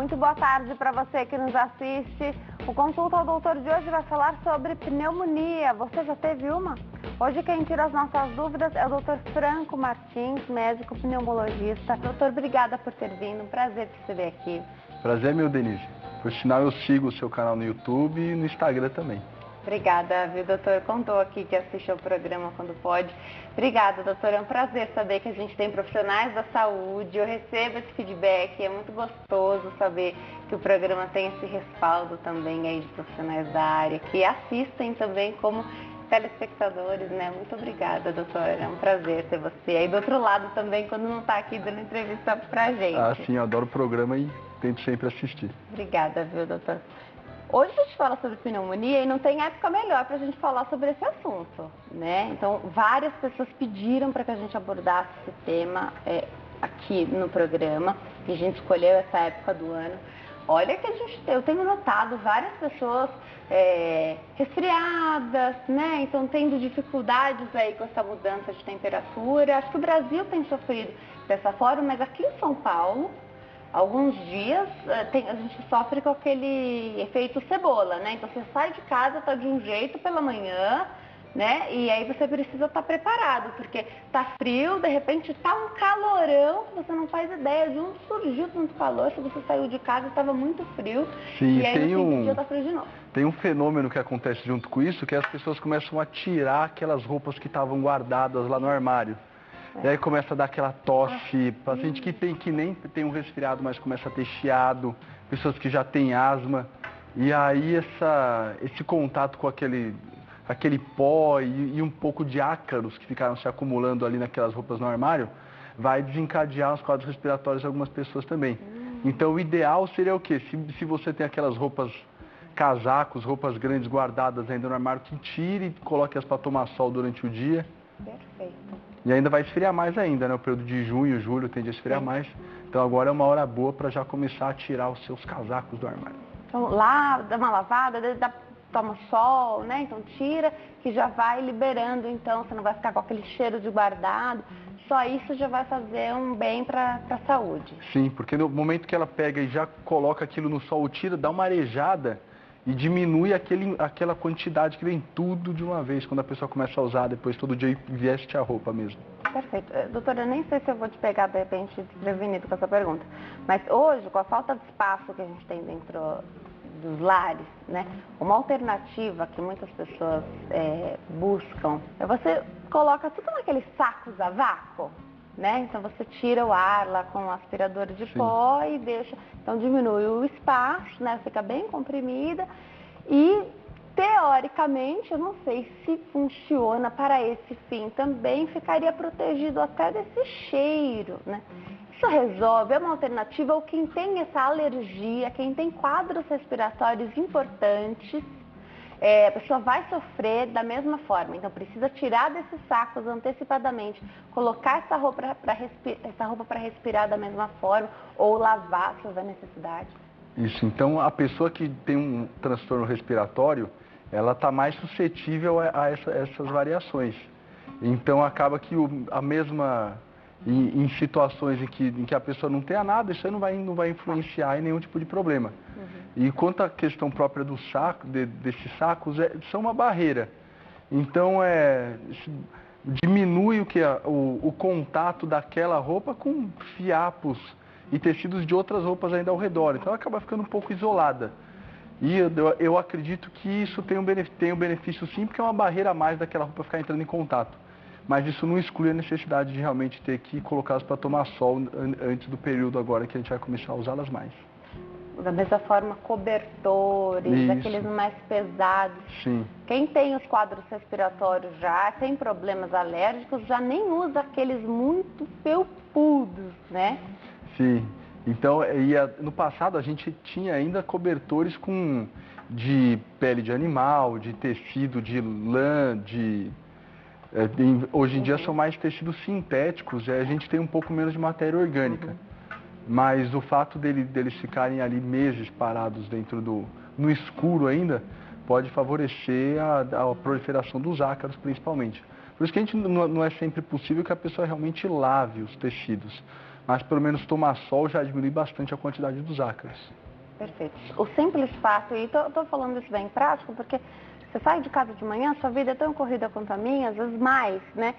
muito boa tarde para você que nos assiste. O Consulta ao Doutor de hoje vai falar sobre pneumonia. Você já teve uma? Hoje quem tira as nossas dúvidas é o Dr. Franco Martins, médico pneumologista. Doutor, obrigada por ter vindo. Um prazer te receber aqui. Prazer meu, Denise. Por sinal, eu sigo o seu canal no YouTube e no Instagram também. Obrigada, viu, doutor? Contou aqui que assiste ao programa quando pode. Obrigada, doutor. É um prazer saber que a gente tem profissionais da saúde. Eu recebo esse feedback. É muito gostoso saber que o programa tem esse respaldo também aí de profissionais da área, que assistem também como telespectadores, né? Muito obrigada, doutor. É um prazer ter você aí do outro lado também, quando não está aqui dando entrevista pra gente. Ah, sim, eu adoro o programa e tento sempre assistir. Obrigada, viu, doutor? Hoje a gente fala sobre pneumonia e não tem época melhor para a gente falar sobre esse assunto, né? Então, várias pessoas pediram para que a gente abordasse esse tema aqui no programa e a gente escolheu essa época do ano. Olha que eu tenho notado várias pessoas resfriadas, né? Então, tendo dificuldades aí com essa mudança de temperatura. Acho que o Brasil tem sofrido dessa forma, mas aqui em São Paulo, alguns dias a gente sofre com aquele efeito cebola, né? Então você sai de casa, tá de um jeito pela manhã, né? E aí você precisa estar preparado, porque tá frio, de repente tá um calorão, que você não faz ideia de onde surgiu tanto calor, se você saiu de casa estava muito frio. Sim, e aí no fim do dia tá frio de novo. Tem um fenômeno que acontece junto com isso, que as pessoas começam a tirar aquelas roupas que estavam guardadas lá no armário. E aí começa a dar aquela tosse, paciente que nem tem um resfriado, mas começa a ter chiado, pessoas que já têm asma. E aí esse contato com aquele pó e um pouco de ácaros que ficaram se acumulando ali naquelas roupas no armário, vai desencadear os quadros respiratórios de algumas pessoas também. Então o ideal seria o quê? Se você tem aquelas roupas, casacos, roupas grandes guardadas ainda no armário, que tire e coloque-as para tomar sol durante o dia. Perfeito. E ainda vai esfriar mais ainda, né? O período de junho, julho tende a esfriar mais. Então agora é uma hora boa para já começar a tirar os seus casacos do armário. Então lá, dá uma lavada, toma sol, né? Então tira, que já vai liberando, então você não vai ficar com aquele cheiro de guardado. Só isso já vai fazer um bem para a saúde. Sim, porque no momento que ela pega e já coloca aquilo no sol, tira, dá uma arejada e diminui aquela quantidade que vem tudo de uma vez, quando a pessoa começa a usar depois todo dia e veste a roupa mesmo. Perfeito. Doutora, eu nem sei se eu vou te pegar de repente desprevenido com essa pergunta, mas hoje, com a falta de espaço que a gente tem dentro dos lares, né, uma alternativa que muitas pessoas buscam é você coloca tudo naqueles sacos a vácuo, né? Então você tira o ar lá com o aspirador de pó e deixa, então diminui o espaço, né? Fica bem comprimida e teoricamente, eu não sei se funciona para esse fim, também ficaria protegido até desse cheiro, né? Isso resolve, é uma alternativa, ou quem tem essa alergia, quem tem quadros respiratórios importantes, a pessoa vai sofrer da mesma forma. Então precisa tirar desses sacos antecipadamente, colocar essa roupa para respirar da mesma forma, ou lavar se houver necessidade. Isso, então a pessoa que tem um transtorno respiratório, ela está mais suscetível a essas variações. Então acaba que em situações em que a pessoa não tenha nada, isso aí não vai influenciar em nenhum tipo de problema. E quanto à questão própria do saco, desses sacos, são uma barreira. Então diminui o contato daquela roupa com fiapos e tecidos de outras roupas ainda ao redor. Então ela acaba ficando um pouco isolada. E eu acredito que isso tem um benefício sim, porque é uma barreira a mais daquela roupa ficar entrando em contato. Mas isso não exclui a necessidade de realmente ter que colocá-las para tomar sol antes do período agora que a gente vai começar a usá-las mais. Da mesma forma, cobertores, aqueles mais pesados. Sim. Quem tem os quadros respiratórios já, tem problemas alérgicos, já nem usa aqueles muito felpudos, né? Sim. Então, no passado a gente tinha ainda cobertores de pele de animal, de tecido de lã, hoje em dia são mais tecidos sintéticos, a gente tem um pouco menos de matéria orgânica. Mas o fato deles ficarem ali meses parados no escuro ainda, pode favorecer a proliferação dos ácaros principalmente. Por isso que não é sempre possível que a pessoa realmente lave os tecidos. mas pelo menos tomar sol já diminui bastante a quantidade dos ácaros. Perfeito. O simples fato, e estou falando isso bem prático, porque você sai de casa de manhã, sua vida é tão corrida quanto a minha, às vezes mais, né?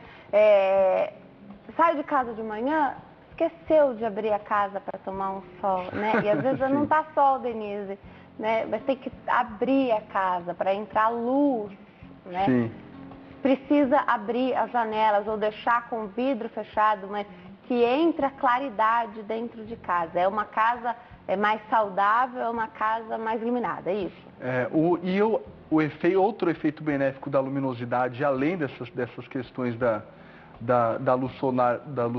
Sai de casa de manhã, esqueceu de abrir a casa para tomar um sol, né? E às vezes não está sol, Denise, né? Vai ter que abrir a casa para entrar luz, né? Sim. Precisa abrir as janelas ou deixar com o vidro fechado, mas que entra claridade dentro de casa. É uma casa mais saudável, é uma casa mais iluminada, é isso? Outro efeito benéfico da luminosidade, além dessas questões da luz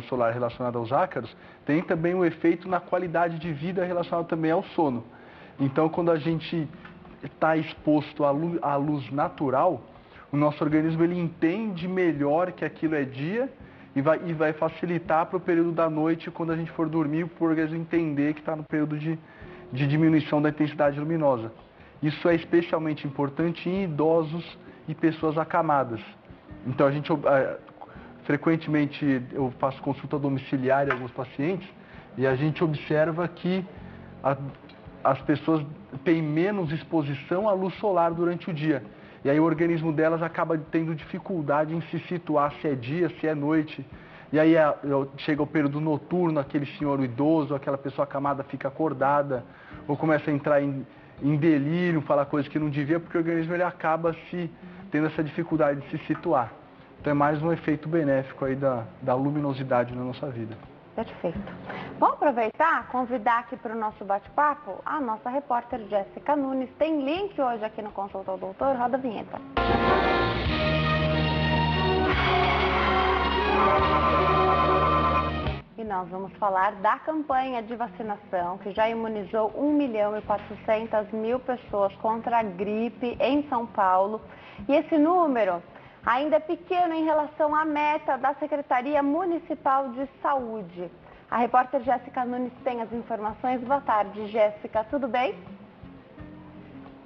solar relacionada aos ácaros, tem também o efeito na qualidade de vida relacionado também ao sono. Então, quando a gente está exposto à luz natural, o nosso organismo ele entende melhor que aquilo é dia e vai facilitar para o período da noite, quando a gente for dormir, para o organismo entender que está no período de diminuição da intensidade luminosa. Isso é especialmente importante em idosos e pessoas acamadas. Então, frequentemente eu faço consulta domiciliar em alguns pacientes e a gente observa que as pessoas têm menos exposição à luz solar durante o dia. E aí o organismo delas acaba tendo dificuldade em se situar se é dia, se é noite. E aí chega o período noturno, aquele senhor idoso, aquela pessoa acamada fica acordada, ou começa a entrar em delírio, falar coisas que não devia, porque o organismo ele acaba tendo essa dificuldade de se situar. Então é mais um efeito benéfico aí da luminosidade na nossa vida. Perfeito. Vamos aproveitar, convidar aqui para o nosso bate-papo a nossa repórter Jéssica Nunes. Tem link hoje aqui no Consulta ao Doutor, roda a vinheta. E nós vamos falar da campanha de vacinação que já imunizou 1.400.000 pessoas contra a gripe em São Paulo. E esse número ainda é pequeno em relação à meta da Secretaria Municipal de Saúde. A repórter Jéssica Nunes tem as informações. Boa tarde, Jéssica. Tudo bem?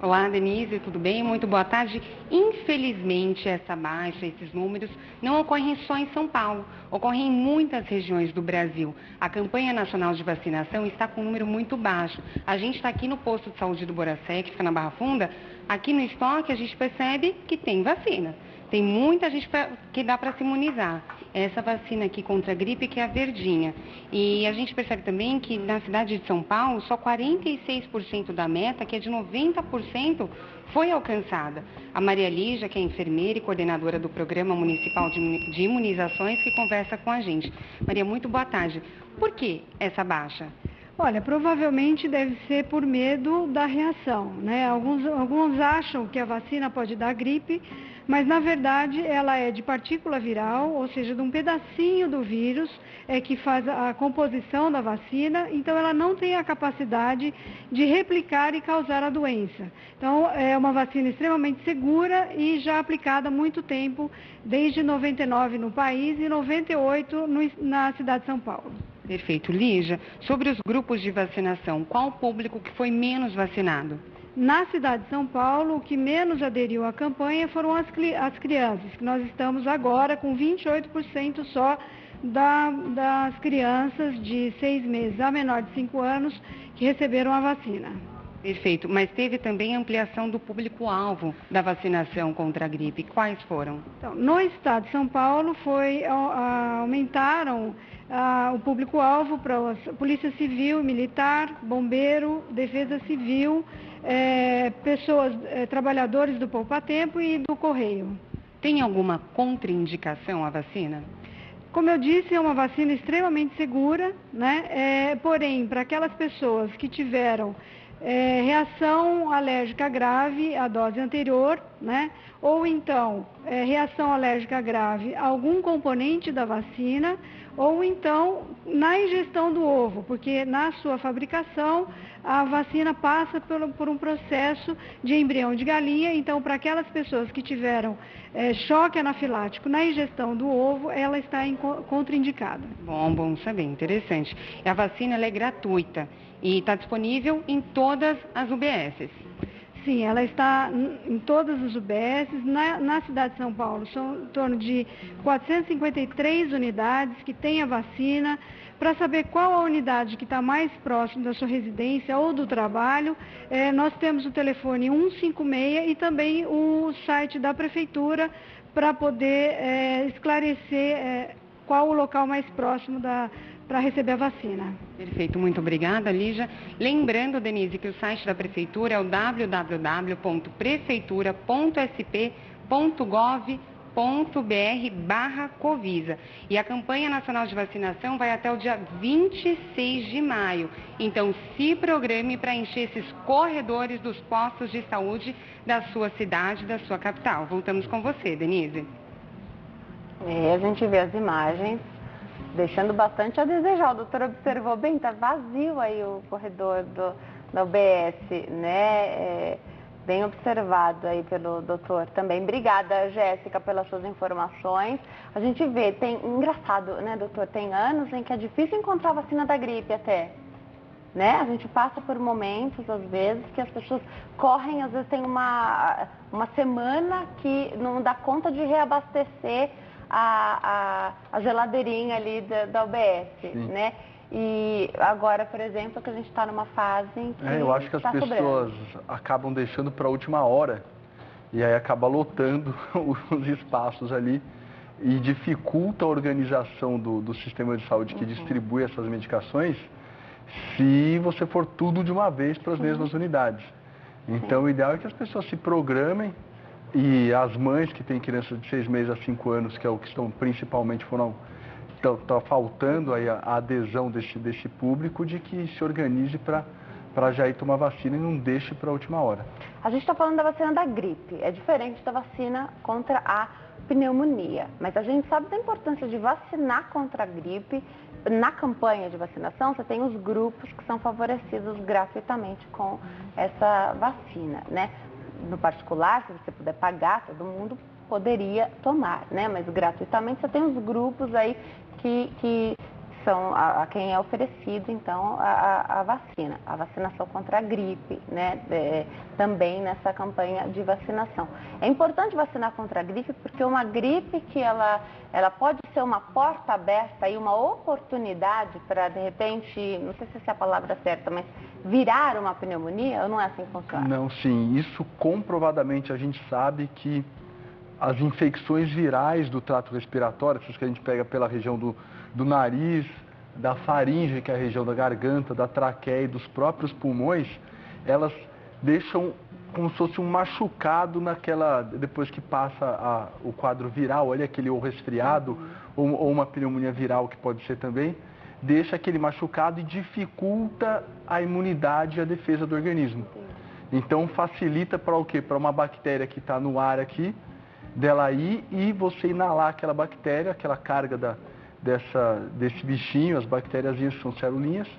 Olá, Denise, tudo bem? Muito boa tarde. Infelizmente, essa baixa, esses números, não ocorrem só em São Paulo, ocorrem em muitas regiões do Brasil. A campanha nacional de vacinação está com um número muito baixo. A gente está aqui no posto de saúde do Boracé, que fica na Barra Funda. Aqui no estoque, a gente percebe que tem vacina. Tem muita gente que dá para se imunizar. Essa vacina aqui contra a gripe, que é a verdinha. E a gente percebe também que na cidade de São Paulo, só 46% da meta, que é de 90%, foi alcançada. A Maria Lígia, que é enfermeira e coordenadora do Programa Municipal de Imunizações, que conversa com a gente. Maria, muito boa tarde. Por que essa baixa? Olha, provavelmente deve ser por medo da reação, né? Alguns acham que a vacina pode dar gripe, mas na verdade ela é de partícula viral, ou seja, de um pedacinho do vírus que faz a composição da vacina, então ela não tem a capacidade de replicar e causar a doença. Então é uma vacina extremamente segura e já aplicada há muito tempo, desde 99 no país e 98 na cidade de São Paulo. Perfeito. Lígia, sobre os grupos de vacinação, qual o público que foi menos vacinado? Na cidade de São Paulo, o que menos aderiu à campanha foram as crianças, que nós estamos agora com 28% só das crianças de 6 meses a menor de 5 anos que receberam a vacina. Perfeito, mas teve também ampliação do público-alvo da vacinação contra a gripe. Quais foram? Então, no estado de São Paulo, aumentaram o público-alvo para a Polícia Civil, Militar, Bombeiro, Defesa Civil, pessoas, trabalhadores do Poupa-Tempo e do Correio. Tem alguma contraindicação à vacina? Como eu disse, é uma vacina extremamente segura, né? Porém, para aquelas pessoas que tiveram reação alérgica grave à dose anterior, né? Ou então reação alérgica grave a algum componente da vacina, ou então na ingestão do ovo, porque na sua fabricação a vacina passa por um processo de embrião de galinha, então para aquelas pessoas que tiveram choque anafilático na ingestão do ovo, ela está contraindicada. Bom saber, interessante. A vacina ela é gratuita e está disponível em todas as UBSs. Sim, ela está em todas as UBSs. Na cidade de São Paulo, são em torno de 453 unidades que têm a vacina Para saber qual a unidade que está mais próximo da sua residência ou do trabalho, nós temos o telefone 156 e também o site da Prefeitura para poder esclarecer qual o local mais próximo para receber a vacina. Perfeito, muito obrigada, Lígia. Lembrando, Denise, que o site da Prefeitura é o www.prefeitura.sp.gov.br/Covisa. E a campanha nacional de vacinação vai até o dia 26 de maio. Então, se programe para encher esses corredores dos postos de saúde da sua cidade, da sua capital. Voltamos com você, Denise. A gente vê as imagens, deixando bastante a desejar. O doutor observou bem, está vazio aí o corredor da UBS, né? Bem observado aí pelo doutor também. Obrigada, Jéssica, pelas suas informações. A gente vê, engraçado, né, doutor? Tem anos em que é difícil encontrar a vacina da gripe até. Né? A gente passa por momentos, às vezes, que as pessoas correm, às vezes tem uma semana que não dá conta de reabastecer a geladeirinha ali da UBS, né? E agora, por exemplo, que a gente está numa fase em que eu acho que as pessoas acabam deixando para a última hora e aí acaba lotando os espaços ali e dificulta a organização do sistema de saúde que distribui essas medicações se você for tudo de uma vez para as mesmas unidades. Então, o ideal é que as pessoas se programem e as mães que têm crianças de 6 meses a 5 anos, que é o que estão principalmente está faltando aí a adesão desse público de que se organize para já ir tomar vacina e não deixe para a última hora. A gente está falando da vacina da gripe, é diferente da vacina contra a pneumonia, mas a gente sabe da importância de vacinar contra a gripe. Na campanha de vacinação, você tem os grupos que são favorecidos gratuitamente com essa vacina, né? No particular, se você puder pagar, todo mundo poderia tomar, né? Mas gratuitamente você tem os grupos aí que são a quem é oferecido, então, a vacina, a vacinação contra a gripe, né? Também nessa campanha de vacinação. É importante vacinar contra a gripe porque uma gripe que ela pode ser uma porta aberta e uma oportunidade para, de repente, não sei se essa é a palavra certa, mas virar uma pneumonia, ou não é assim que funciona? Não, sim. Isso comprovadamente a gente sabe que as infecções virais do trato respiratório, essas que a gente pega pela região do nariz, da faringe, que é a região da garganta, da traqueia e dos próprios pulmões, elas deixam como se fosse um machucado depois que passa o quadro viral, olha aquele ou resfriado, ou uma pneumonia viral que pode ser também, deixa aquele machucado e dificulta a imunidade e a defesa do organismo. Então facilita para o quê? Para uma bactéria que está no ar aqui, dela ir e você inalar aquela bactéria, aquela carga desse bichinho, as bactérias são celulinhas,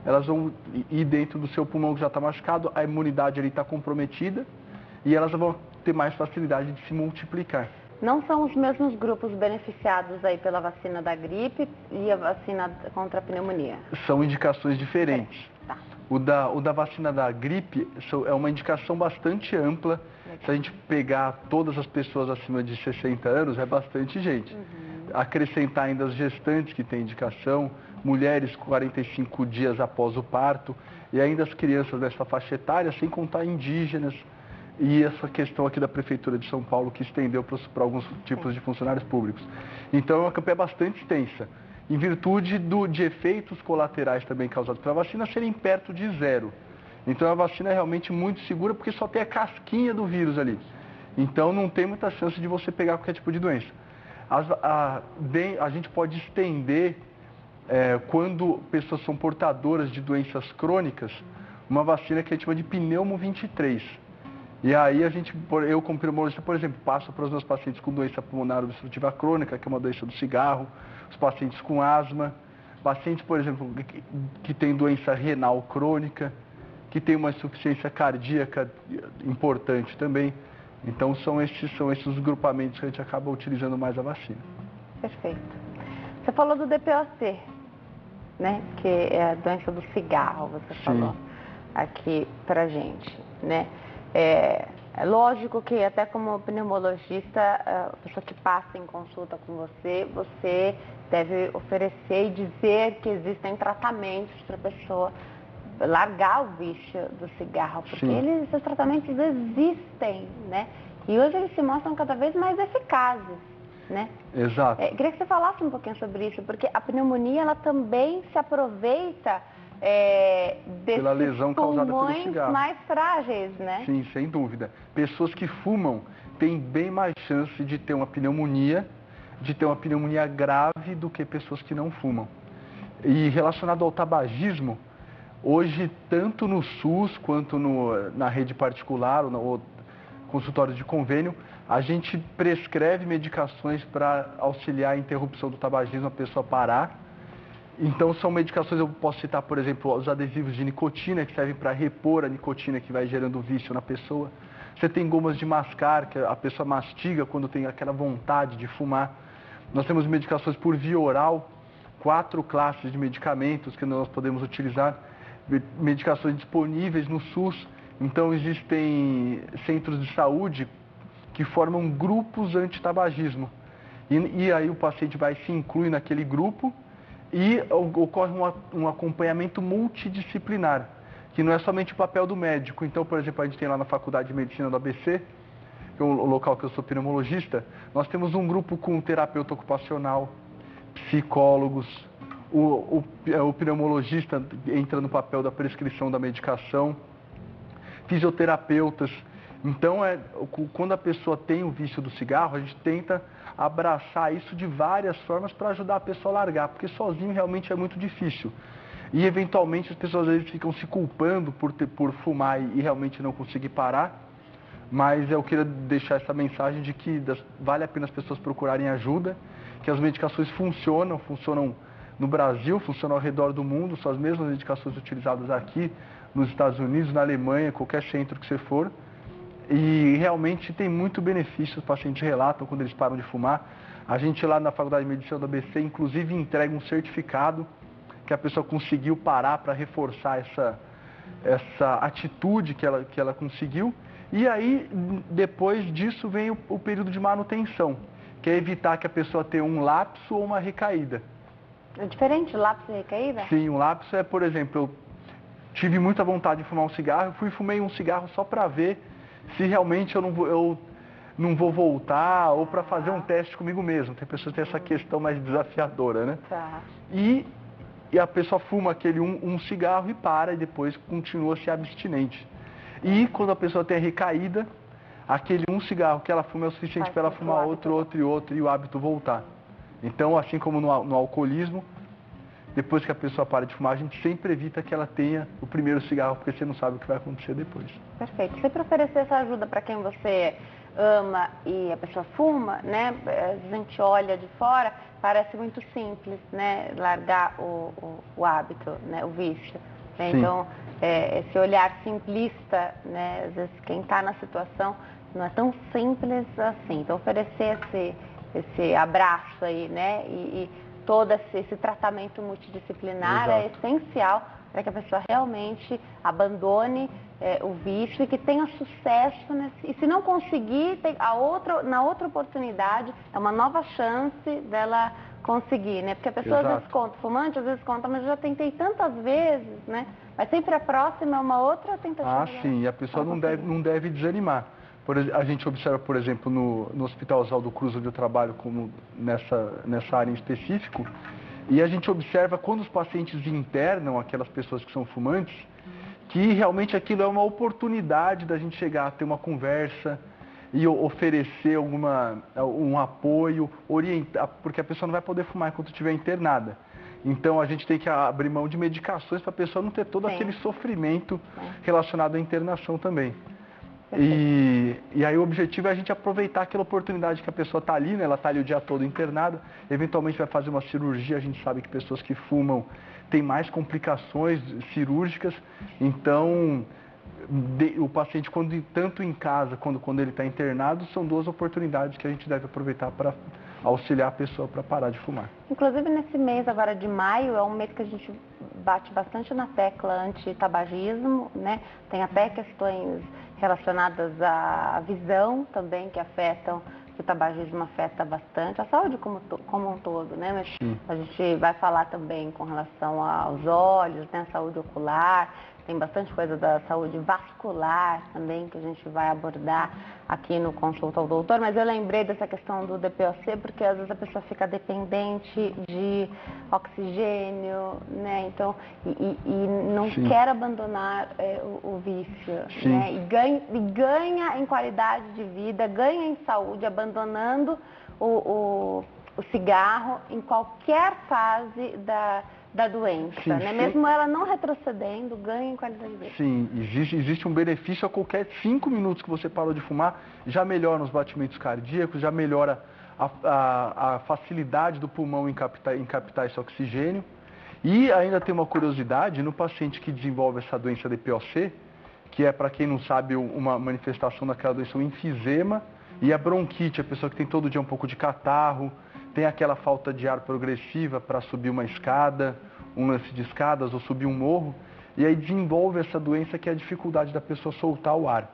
elas vão ir dentro do seu pulmão que já está machucado, a imunidade ali está comprometida e elas vão ter mais facilidade de se multiplicar. Não são os mesmos grupos beneficiados aí pela vacina da gripe e a vacina contra a pneumonia? São indicações diferentes. Tá. O da vacina da gripe é uma indicação bastante ampla. Se a gente pegar todas as pessoas acima de 60 anos, é bastante gente. Acrescentar ainda as gestantes que têm indicação, mulheres 45 dias após o parto, e ainda as crianças dessa faixa etária, sem contar indígenas, e essa questão aqui da Prefeitura de São Paulo, que estendeu para alguns tipos de funcionários públicos. Então, é uma campanha bastante extensa, em virtude de efeitos colaterais também causados pela vacina serem perto de zero. Então, a vacina é realmente muito segura, porque só tem a casquinha do vírus ali. Então, não tem muita chance de você pegar qualquer tipo de doença. A gente pode estender, quando pessoas são portadoras de doenças crônicas, uma vacina que a gente chama de pneumo 23. E aí eu como pneumologista, por exemplo, passo para os meus pacientes com doença pulmonar obstrutiva crônica, que é uma doença do cigarro, os pacientes com asma, pacientes, por exemplo, que têm doença renal crônica, que tem uma insuficiência cardíaca importante também. Então são esses grupamentos que a gente acaba utilizando mais a vacina. Perfeito. Você falou do DPOC, né? Que é a doença do cigarro, você falou aqui pra gente, né? É lógico que até como pneumologista, a pessoa que passa em consulta com você, você deve oferecer e dizer que existem tratamentos para a pessoa largar o vício do cigarro, porque esses tratamentos existem, né? E hoje eles se mostram cada vez mais eficazes, né? Exato. Queria que você falasse um pouquinho sobre isso, porque a pneumonia, ela também se aproveita pela desses lesão causada pelo pulmões cigarro. mais frágeis, né? Sim, sem dúvida. Pessoas que fumam têm bem mais chance de ter uma pneumonia grave do que pessoas que não fumam. E relacionado ao tabagismo, hoje, tanto no SUS quanto na rede particular ou no consultório de convênio, a gente prescreve medicações para auxiliar a interrupção do tabagismo, a pessoa parar. Então, são medicações, eu posso citar, por exemplo, os adesivos de nicotina, que servem para repor a nicotina que vai gerando vício na pessoa. Você tem gomas de mascar, que a pessoa mastiga quando tem aquela vontade de fumar. Nós temos medicações por via oral, 4 classes de medicamentos que nós podemos utilizar, medicações disponíveis no SUS. Então, existem centros de saúde que formam grupos anti-tabagismo. E aí o paciente vai se incluir naquele grupo e ocorre um acompanhamento multidisciplinar, que não é somente o papel do médico. Então, por exemplo, a gente tem lá na Faculdade de Medicina do ABC, que é o local que eu sou pneumologista, nós temos um grupo com terapeuta ocupacional, psicólogos, o pneumologista entra no papel da prescrição da medicação, fisioterapeutas. Então, quando a pessoa tem o vício do cigarro, a gente tenta abraçar isso de várias formas para ajudar a pessoa a largar, porque sozinho realmente é muito difícil. E, eventualmente, as pessoas às vezes ficam se culpando por fumar e realmente não conseguir parar. Mas eu queria deixar essa mensagem de que vale a pena as pessoas procurarem ajuda, que as medicações funcionam no Brasil, funcionam ao redor do mundo, são as mesmas medicações utilizadas aqui, nos Estados Unidos, na Alemanha, qualquer centro que você for. E realmente tem muito benefício, os pacientes relatam quando eles param de fumar. A gente lá na Faculdade de Medicina do ABC, inclusive, entrega um certificado que a pessoa conseguiu parar para reforçar essa atitude que ela conseguiu. E aí, depois disso, vem o período de manutenção, que é evitar que a pessoa tenha um lapso ou uma recaída. É diferente lapso e recaída? Sim, um lapso é, por exemplo, eu tive muita vontade de fumar um cigarro, fumei um cigarro só para ver se realmente eu não vou voltar, ou para fazer um teste comigo mesmo. Tem pessoas que têm essa questão mais desafiadora, né? Tá. E a pessoa fuma aquele um cigarro e para, e depois continua a ser abstinente. E quando a pessoa tem a recaída, aquele um cigarro que ela fuma é o suficiente para ela fumar outro, e o hábito voltar. Então, assim como no alcoolismo, depois que a pessoa para de fumar, a gente sempre evita que ela tenha o primeiro cigarro, porque você não sabe o que vai acontecer depois. Perfeito. Sempre oferecer essa ajuda para quem você ama e a pessoa fuma, né? A gente olha de fora, parece muito simples, né? Largar o hábito, né? O vício. Né? Então, esse olhar simplista, né? Às vezes quem está na situação não é tão simples assim. Então, oferecer esse abraço aí, né? E todo esse tratamento multidisciplinar é essencial para que a pessoa realmente abandone o vício e que tenha sucesso e se não conseguir, na outra oportunidade, é uma nova chance dela conseguir, né? Porque a pessoa às vezes conta, fumante às vezes conta, mas eu já tentei tantas vezes, né? Mas sempre a próxima é uma outra tentativa. Sim, e a pessoa não deve desanimar. A gente observa, por exemplo, no Hospital Oswaldo Cruz, onde eu trabalho como nessa área em específico, e a gente observa quando os pacientes internam aquelas pessoas que são fumantes, que realmente aquilo é uma oportunidade da gente chegar a ter uma conversa e oferecer um apoio, orientar, porque a pessoa não vai poder fumar enquanto estiver internada. Então a gente tem que abrir mão de medicações para a pessoa não ter todo aquele sofrimento relacionado à internação também. E aí o objetivo é a gente aproveitar aquela oportunidade que a pessoa está ali, né? Ela está ali o dia todo internada, eventualmente vai fazer uma cirurgia, a gente sabe que pessoas que fumam têm mais complicações cirúrgicas, então o paciente, tanto em casa quando ele está internado, são 2 oportunidades que a gente deve aproveitar para auxiliar a pessoa para parar de fumar. Inclusive nesse mês agora de maio, é um mês que a gente bate bastante na tecla anti-tabagismo, né? Tem até questões relacionadas à visão também, que o tabagismo afeta bastante, a saúde como um todo, né? Mas a gente vai falar também com relação aos olhos, né? A saúde ocular, tem bastante coisa da saúde vascular também que a gente vai abordar aqui no Consulta ao Doutor, mas eu lembrei dessa questão do DPOC porque às vezes a pessoa fica dependente de oxigênio, né? Então, e não quer abandonar o vício, né? E ganha em qualidade de vida, ganha em saúde, abandonando o cigarro em qualquer fase da doença, né? Mesmo ela não retrocedendo, ganha em qualidade de vida. Sim, existe um benefício a qualquer 5 minutos que você parou de fumar, já melhora os batimentos cardíacos, já melhora a facilidade do pulmão em captar esse oxigênio. E ainda tem uma curiosidade, no paciente que desenvolve essa doença DPOC, que é, para quem não sabe, uma manifestação daquela doença, o enfisema, e a bronquite, a pessoa que tem todo dia um pouco de catarro, tem aquela falta de ar progressiva para subir uma escada, um lance de escadas ou subir um morro, e aí desenvolve essa doença que é a dificuldade da pessoa soltar o ar.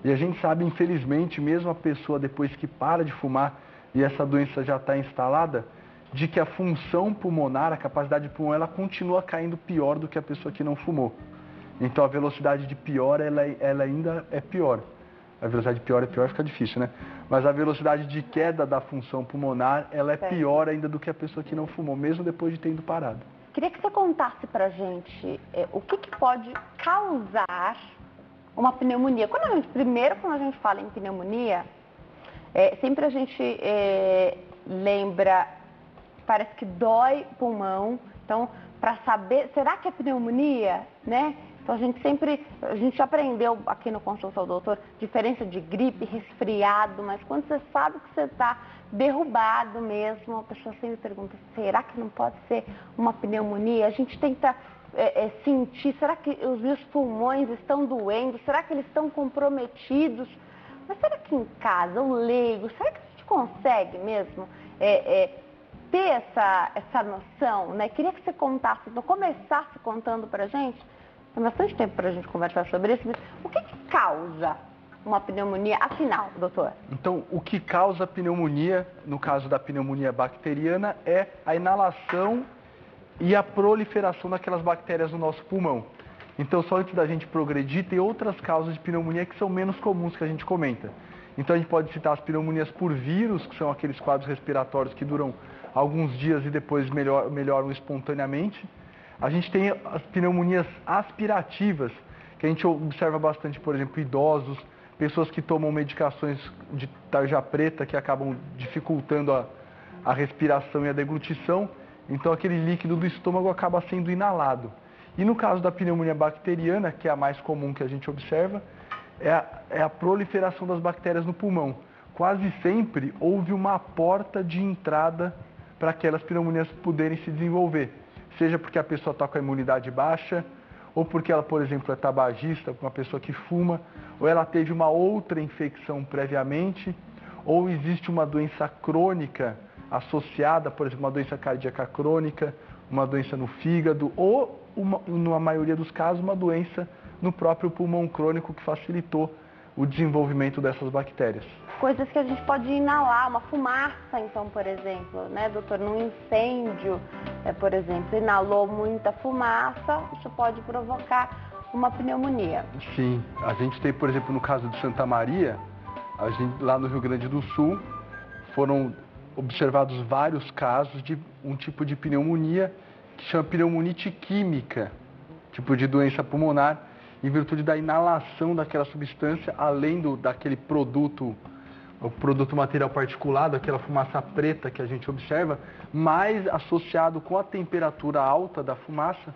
E a gente sabe, infelizmente, mesmo a pessoa depois que para de fumar e essa doença já está instalada, de que a função pulmonar, a capacidade de pulmão, ela continua caindo pior do que a pessoa que não fumou. Então a velocidade de pior, ela ainda é pior. A velocidade de pior fica difícil, né? Mas a velocidade de queda da função pulmonar, ela é pior ainda do que a pessoa que não fumou, mesmo depois de ter ido parado. Queria que você contasse pra gente o que pode causar uma pneumonia. Quando a gente fala em pneumonia, sempre a gente lembra, parece que dói o pulmão. Então, para saber, será que é pneumonia, né? Então a gente aprendeu aqui no Consulta ao Doutor, diferença de gripe, resfriado, mas quando você sabe que você está derrubado mesmo, a pessoa sempre pergunta, será que não pode ser uma pneumonia? A gente tenta sentir, será que os meus pulmões estão doendo? Será que eles estão comprometidos? Mas será que em casa, o leigo, será que a gente consegue mesmo ter essa noção, né? Queria que você contasse, então começasse contando pra gente. Tem bastante tempo para a gente conversar sobre isso, mas o que causa uma pneumonia, afinal, doutor? Então, o que causa pneumonia, no caso da pneumonia bacteriana, é a inalação e a proliferação daquelas bactérias no nosso pulmão. Então, só antes da gente progredir, tem outras causas de pneumonia que são menos comuns que a gente comenta. Então, a gente pode citar as pneumonias por vírus, que são aqueles quadros respiratórios que duram alguns dias e depois melhoram espontaneamente. A gente tem as pneumonias aspirativas, que a gente observa bastante, por exemplo, idosos, pessoas que tomam medicações de tarja preta que acabam dificultando a respiração e a deglutição. Então aquele líquido do estômago acaba sendo inalado. E no caso da pneumonia bacteriana, que é a mais comum que a gente observa, é a proliferação das bactérias no pulmão. Quase sempre houve uma porta de entrada para aquelas pneumonias poderem se desenvolver. Seja porque a pessoa está com a imunidade baixa, ou porque ela, por exemplo, é tabagista, uma pessoa que fuma, ou ela teve uma outra infecção previamente, ou existe uma doença crônica associada, por exemplo, uma doença cardíaca crônica, uma doença no fígado, ou, na maioria dos casos, uma doença no próprio pulmão crônico que facilitou o desenvolvimento dessas bactérias. Coisas que a gente pode inalar, uma fumaça, então, por exemplo, né, doutor? Num incêndio, por exemplo, inalou muita fumaça, isso pode provocar uma pneumonia. Sim, a gente tem, por exemplo, no caso de Santa Maria, lá no Rio Grande do Sul, foram observados vários casos de um tipo de pneumonia que chama pneumonite química, tipo de doença pulmonar, em virtude da inalação daquela substância, além daquele produto, o produto material particulado, aquela fumaça preta que a gente observa, mas associado com a temperatura alta da fumaça,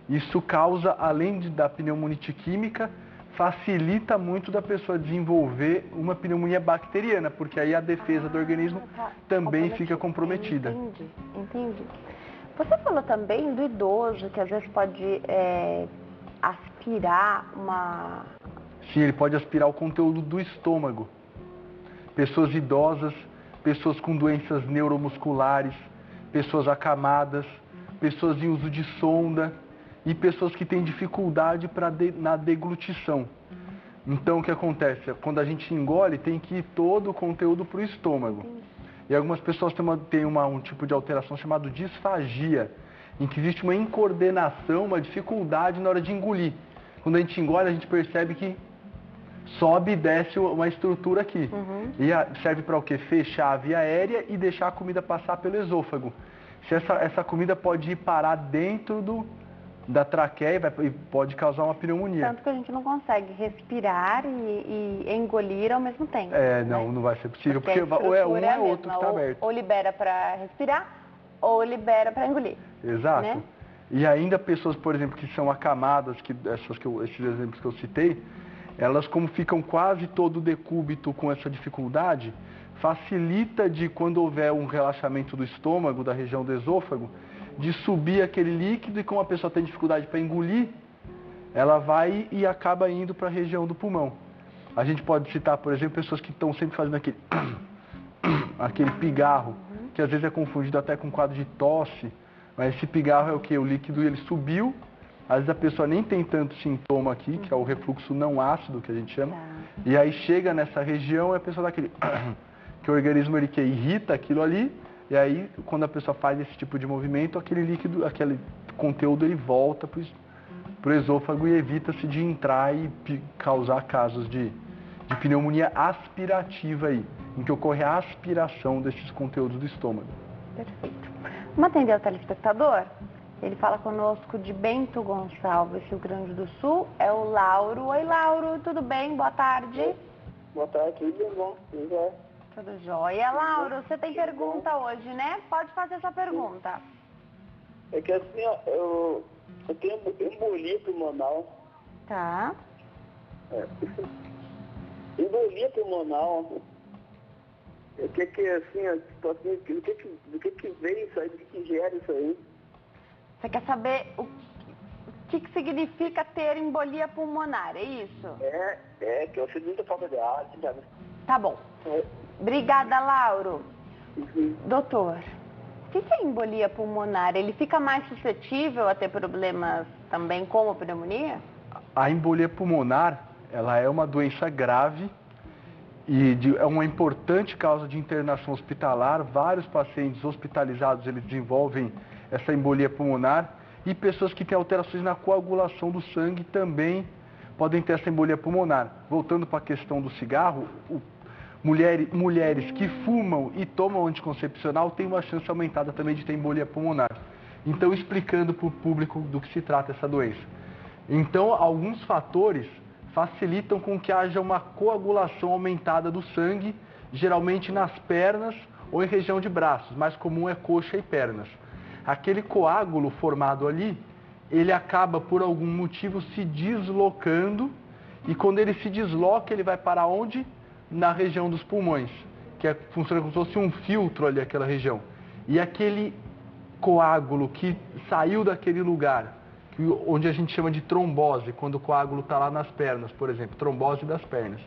isso causa, além da pneumonite química, facilita muito da pessoa desenvolver uma pneumonia bacteriana, porque aí a defesa do organismo também fica comprometida. Entendi. Você falou também do idoso, que às vezes pode aspirar uma... Sim, ele pode aspirar o conteúdo do estômago. Pessoas idosas, pessoas com doenças neuromusculares, pessoas acamadas, pessoas em uso de sonda e pessoas que têm dificuldade na deglutição. Então, o que acontece? Quando a gente engole, tem que ir todo o conteúdo para o estômago. E algumas pessoas têm um tipo de alteração chamado disfagia, em que existe uma incoordenação, uma dificuldade na hora de engolir. Quando a gente engole, a gente percebe que sobe e desce uma estrutura aqui. E serve para o quê? Fechar a via aérea e deixar a comida passar pelo esôfago. Se essa comida pode ir parar dentro da traqueia e pode causar uma pneumonia. Tanto que a gente não consegue respirar e engolir ao mesmo tempo. Não vai ser possível, porque a ou é um ou estrutura é outro que está aberto. Ou libera para respirar, ou libera para engolir. Exato. Né? E ainda pessoas, por exemplo, que são acamadas, esses exemplos que eu citei, elas como ficam quase todo decúbito com essa dificuldade, facilita de quando houver um relaxamento do estômago, da região do esôfago, de subir aquele líquido e como a pessoa tem dificuldade para engolir, ela vai e acaba indo para a região do pulmão. A gente pode citar, por exemplo, pessoas que estão sempre fazendo aquele pigarro, que às vezes é confundido até com quadro de tosse, mas esse pigarro é o que? O líquido ele subiu, às vezes a pessoa nem tem tanto sintoma aqui, que é o refluxo não ácido, que a gente chama, e aí chega nessa região e a pessoa dá aquele... que o organismo ele que irrita aquilo ali, e aí quando a pessoa faz esse tipo de movimento, aquele líquido, aquele conteúdo ele volta para o esôfago e evita-se de entrar e causar casos de pneumonia aspirativa aí, em que ocorre a aspiração desses conteúdos do estômago. Perfeito. Vamos atender o telespectador? Ele fala conosco de Bento Gonçalves, Rio Grande do Sul, é o Lauro. Oi, Lauro, tudo bem? Boa tarde. Boa tarde, tudo bom? Tudo jóia. Lauro, você tem pergunta hoje, né? Pode fazer sua pergunta. É que assim, ó, eu tenho embolia pulmonar. Tá. Embolia pulmonar. O que assim, do que vem isso aí, do que gera isso aí? Você quer saber o que significa ter embolia pulmonar, é isso? Que eu sinto muita falta de ar, sabe? Tá bom. Obrigada, Lauro. Doutor, o que é embolia pulmonar? Ele fica mais suscetível a ter problemas também como pneumonia? A embolia pulmonar, ela é uma doença grave e é uma importante causa de internação hospitalar. Vários pacientes hospitalizados, eles desenvolvem essa embolia pulmonar, e pessoas que têm alterações na coagulação do sangue também podem ter essa embolia pulmonar. Voltando para a questão do cigarro, mulheres que fumam e tomam anticoncepcional têm uma chance aumentada também de ter embolia pulmonar. Então, explicando para o público do que se trata essa doença. Então, alguns fatores facilitam com que haja uma coagulação aumentada do sangue, geralmente nas pernas ou em região de braços. Mais comum é coxa e pernas. Aquele coágulo formado ali, ele acaba por algum motivo se deslocando, e quando ele se desloca, ele vai para onde? Na região dos pulmões, que funciona como se fosse um filtro ali, aquela região. E aquele coágulo que saiu daquele lugar, onde a gente chama de trombose, quando o coágulo está lá nas pernas, por exemplo, trombose das pernas.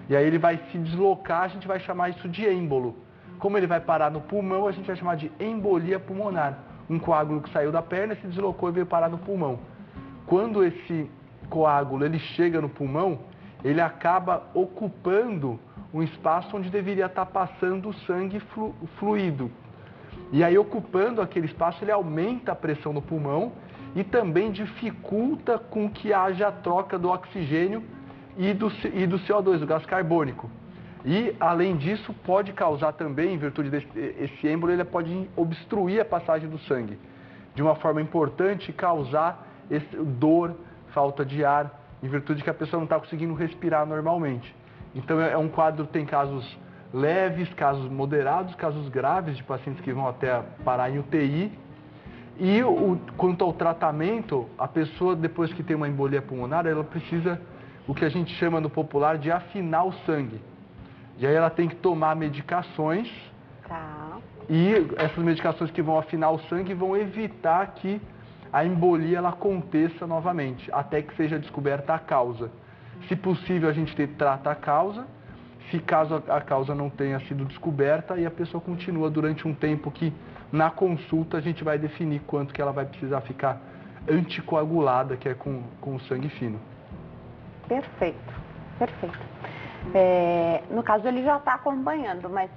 E aí ele vai se deslocar, a gente vai chamar isso de êmbolo. Como ele vai parar no pulmão, a gente vai chamar de embolia pulmonar. Um coágulo que saiu da perna, se deslocou e veio parar no pulmão. Quando esse coágulo ele chega no pulmão, ele acaba ocupando um espaço onde deveria estar passando o sangue fluido. E aí, ocupando aquele espaço, ele aumenta a pressão no pulmão e também dificulta com que haja a troca do oxigênio e do CO2, do gás carbônico. E, além disso, pode causar também, em virtude desse êmbolo, ele pode obstruir a passagem do sangue. De uma forma importante, causar dor, falta de ar, em virtude que a pessoa não está conseguindo respirar normalmente. Então, é um quadro que tem casos leves, casos moderados, casos graves de pacientes que vão até parar em UTI. E, quanto ao tratamento, a pessoa, depois que tem uma embolia pulmonar, ela precisa, o que a gente chama no popular, de afinar o sangue. E aí ela tem que tomar medicações, e essas medicações que vão afinar o sangue vão evitar que a embolia ela aconteça novamente, até que seja descoberta a causa. Se possível, a gente trata a causa. Se caso a causa não tenha sido descoberta, aí a pessoa continua durante um tempo que, na consulta, a gente vai definir quanto que ela vai precisar ficar anticoagulada, que é com o sangue fino. Perfeito. Perfeito. No caso, ele já está acompanhando, mas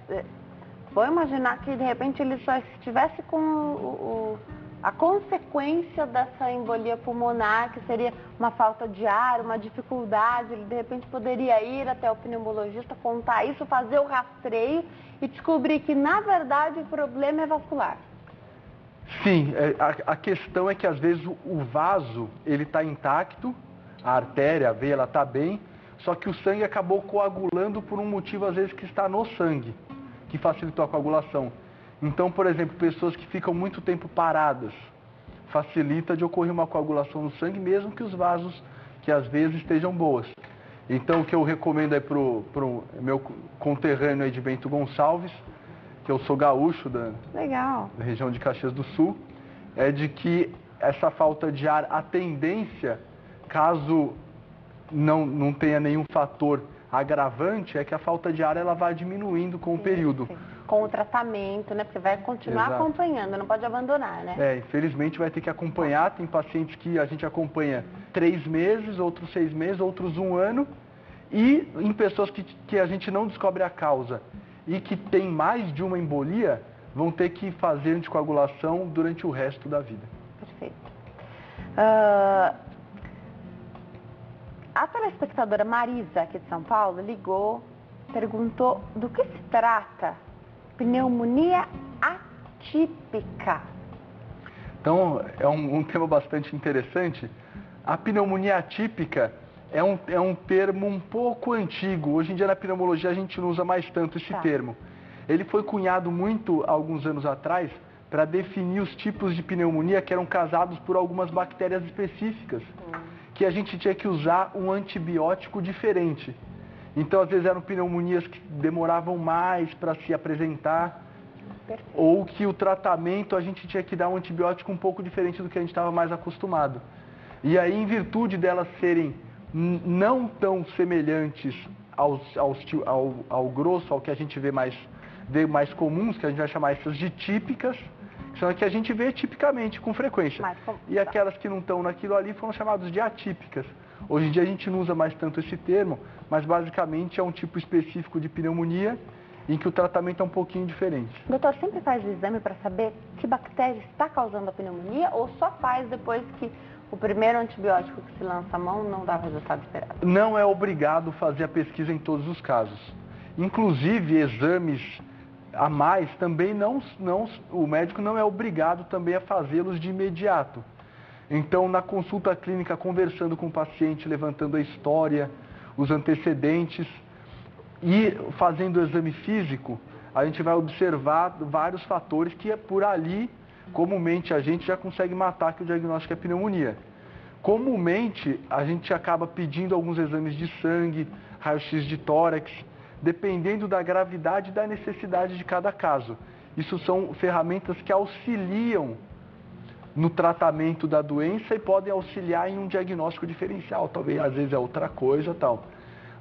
vou imaginar que, de repente, ele só estivesse com a consequência dessa embolia pulmonar, que seria uma falta de ar, uma dificuldade. Ele, de repente, poderia ir até o pneumologista, contar isso, fazer o rastreio e descobrir que, na verdade, o problema é vascular. Sim, a questão é que, às vezes, o vaso ele está intacto, a artéria, a veia, ela está bem, só que o sangue acabou coagulando por um motivo, às vezes, que está no sangue, que facilitou a coagulação. Então, por exemplo, pessoas que ficam muito tempo paradas, facilita de ocorrer uma coagulação no sangue, mesmo que os vasos, que às vezes estejam boas. Então, o que eu recomendo aí para o meu conterrâneo aí de Bento Gonçalves, que eu sou gaúcho da região de Caxias do Sul, é de que essa falta de ar, a tendência, caso não tenha nenhum fator agravante, é que a falta de ar ela vai diminuindo com o período. Sim. Com o tratamento, né? Porque vai continuar acompanhando, não pode abandonar, né? Infelizmente vai ter que acompanhar. Tem pacientes que a gente acompanha 3 meses, outros 6 meses, outros 1 ano. E em pessoas que a gente não descobre a causa e que tem mais de uma embolia, vão ter que fazer anticoagulação durante o resto da vida. Perfeito. A telespectadora Marisa, aqui de São Paulo, ligou, perguntou do que se trata pneumonia atípica. Então, é um tema bastante interessante. A pneumonia atípica é um termo um pouco antigo. Hoje em dia, na pneumologia, a gente não usa mais tanto esse termo. Ele foi cunhado muito, alguns anos atrás, para definir os tipos de pneumonia que eram causados por algumas bactérias específicas, que a gente tinha que usar um antibiótico diferente. Então, às vezes, eram pneumonias que demoravam mais para se apresentar, ou que o tratamento a gente tinha que dar um antibiótico um pouco diferente do que a gente estava mais acostumado. E aí, em virtude delas serem não tão semelhantes ao grosso, ao que a gente vê mais comuns, que a gente vai chamar essas de típicas, que são as que a gente vê tipicamente, com frequência. E aquelas que não estão naquilo ali foram chamadas de atípicas. Hoje em dia a gente não usa mais tanto esse termo, mas basicamente é um tipo específico de pneumonia em que o tratamento é um pouquinho diferente. O doutor sempre faz o exame para saber que bactéria está causando a pneumonia ou só faz depois que o primeiro antibiótico que se lança à mão não dá o resultado esperado? Não é obrigado fazer a pesquisa em todos os casos. Inclusive, exames a mais também o médico não é obrigado também a fazê-los de imediato. Então, na consulta clínica, conversando com o paciente, levantando a história, os antecedentes e fazendo o exame físico, a gente vai observar vários fatores que por ali, comumente, a gente já consegue matar que o diagnóstico é pneumonia. Comumente, a gente acaba pedindo alguns exames de sangue, raio-x de tórax, dependendo da gravidade e da necessidade de cada caso. Isso são ferramentas que auxiliam no tratamento da doença e podem auxiliar em um diagnóstico diferencial. Talvez, às vezes, é outra coisa, tal.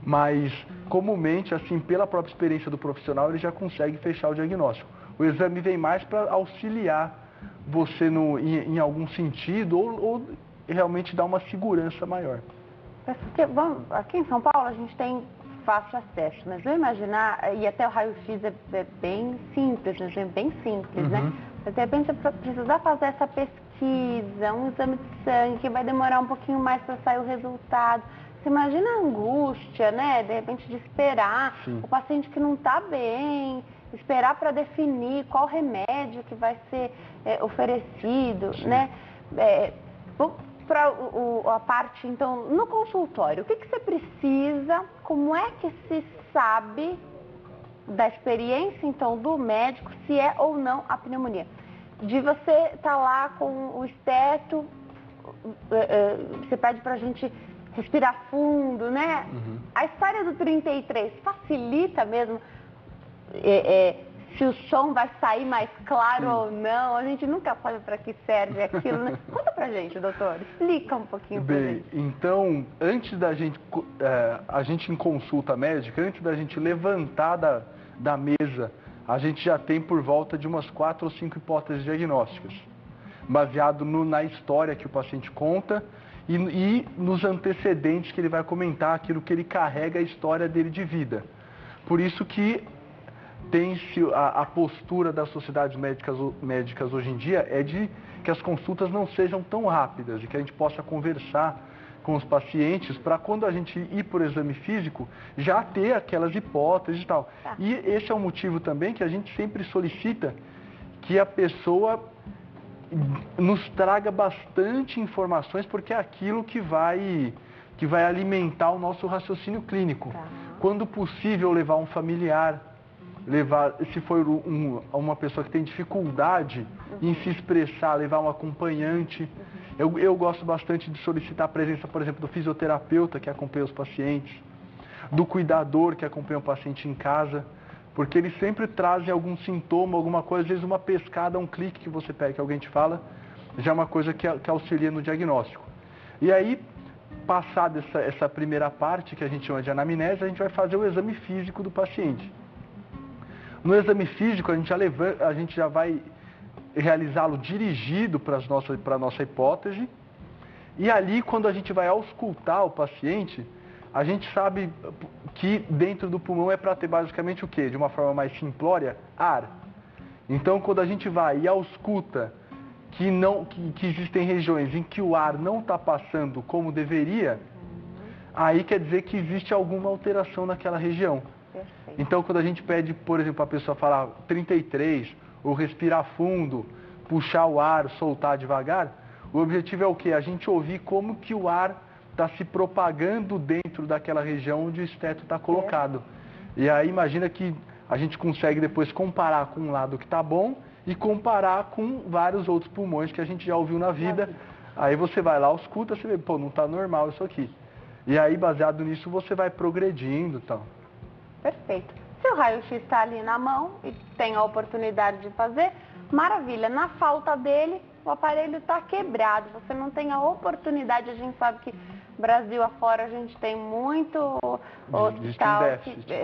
Mas, comumente, assim, pela própria experiência do profissional, ele já consegue fechar o diagnóstico. O exame vem mais para auxiliar você em algum sentido ou realmente dar uma segurança maior. Porque, aqui em São Paulo, a gente tem fácil acesso, mas eu imaginar, e até o raio-x é bem simples, bem simples, né? Mas, de repente, você precisar fazer essa pesquisa, um exame de sangue, que vai demorar um pouquinho mais para sair o resultado. Você imagina a angústia, né? De repente, de esperar o paciente que não está bem, esperar para definir qual remédio que vai ser oferecido, né? Para a parte, então, no consultório, o que você precisa, como é que se sabe da experiência, então, do médico, se é ou não a pneumonia? De você estar lá com o esteto, você pede para a gente respirar fundo, né? A história do 33 facilita mesmo se o som vai sair mais claro ou não. A gente nunca sabe para que serve aquilo, né? Conta pra gente, doutor. Explica um pouquinho pra gente. Então, antes da gente, a gente em consulta médica, antes da gente levantar da mesa, a gente já tem por volta de umas 4 ou 5 hipóteses diagnósticas, baseado na história que o paciente conta e nos antecedentes que ele vai comentar, aquilo que ele carrega, a história dele de vida. Por isso que tem-se a postura das sociedades médicas hoje em dia é de que as consultas não sejam tão rápidas e que a gente possa conversar com os pacientes para quando a gente ir por exame físico já ter aquelas hipóteses e tal. Tá. E esse é o motivo também que a gente sempre solicita que a pessoa nos traga bastante informações, porque é aquilo que vai alimentar o nosso raciocínio clínico. Tá. Quando possível, levar um familiar, se for uma pessoa que tem dificuldade em se expressar, levar um acompanhante. Eu gosto bastante de solicitar a presença, por exemplo, do fisioterapeuta que acompanha os pacientes, do cuidador que acompanha o paciente em casa, porque eles sempre trazem algum sintoma, alguma coisa, às vezes uma pescada, um clique que você pega, que alguém te fala, já é uma coisa que auxilia no diagnóstico. E aí, passada essa primeira parte, que a gente chama de anamnese, a gente vai fazer o exame físico do paciente. No exame físico, a gente já vai realizá-lo dirigido para a nossa hipótese. E ali, quando a gente vai auscultar o paciente, a gente sabe que dentro do pulmão é para ter basicamente o quê? De uma forma mais simplória, ar. Então, quando a gente vai e ausculta que existem regiões em que o ar não está passando como deveria, aí quer dizer que existe alguma alteração naquela região. Perfeito. Então, quando a gente pede, por exemplo, a pessoa falar 33, ou respirar fundo, puxar o ar, soltar devagar, o objetivo é o quê? A gente ouvir como que o ar está se propagando dentro daquela região onde o esteto está colocado. E aí imagina que a gente consegue depois comparar com um lado que está bom e comparar com vários outros pulmões que a gente já ouviu na vida. Aí você vai lá, ausculta, você vê, pô, não está normal isso aqui. E aí, baseado nisso, você vai progredindo e tal. Perfeito. Se o raio-x está ali na mão e tem a oportunidade de fazer, maravilha. Na falta dele, o aparelho está quebrado. Você não tem a oportunidade. A gente sabe que Brasil afora a gente tem muito hospital.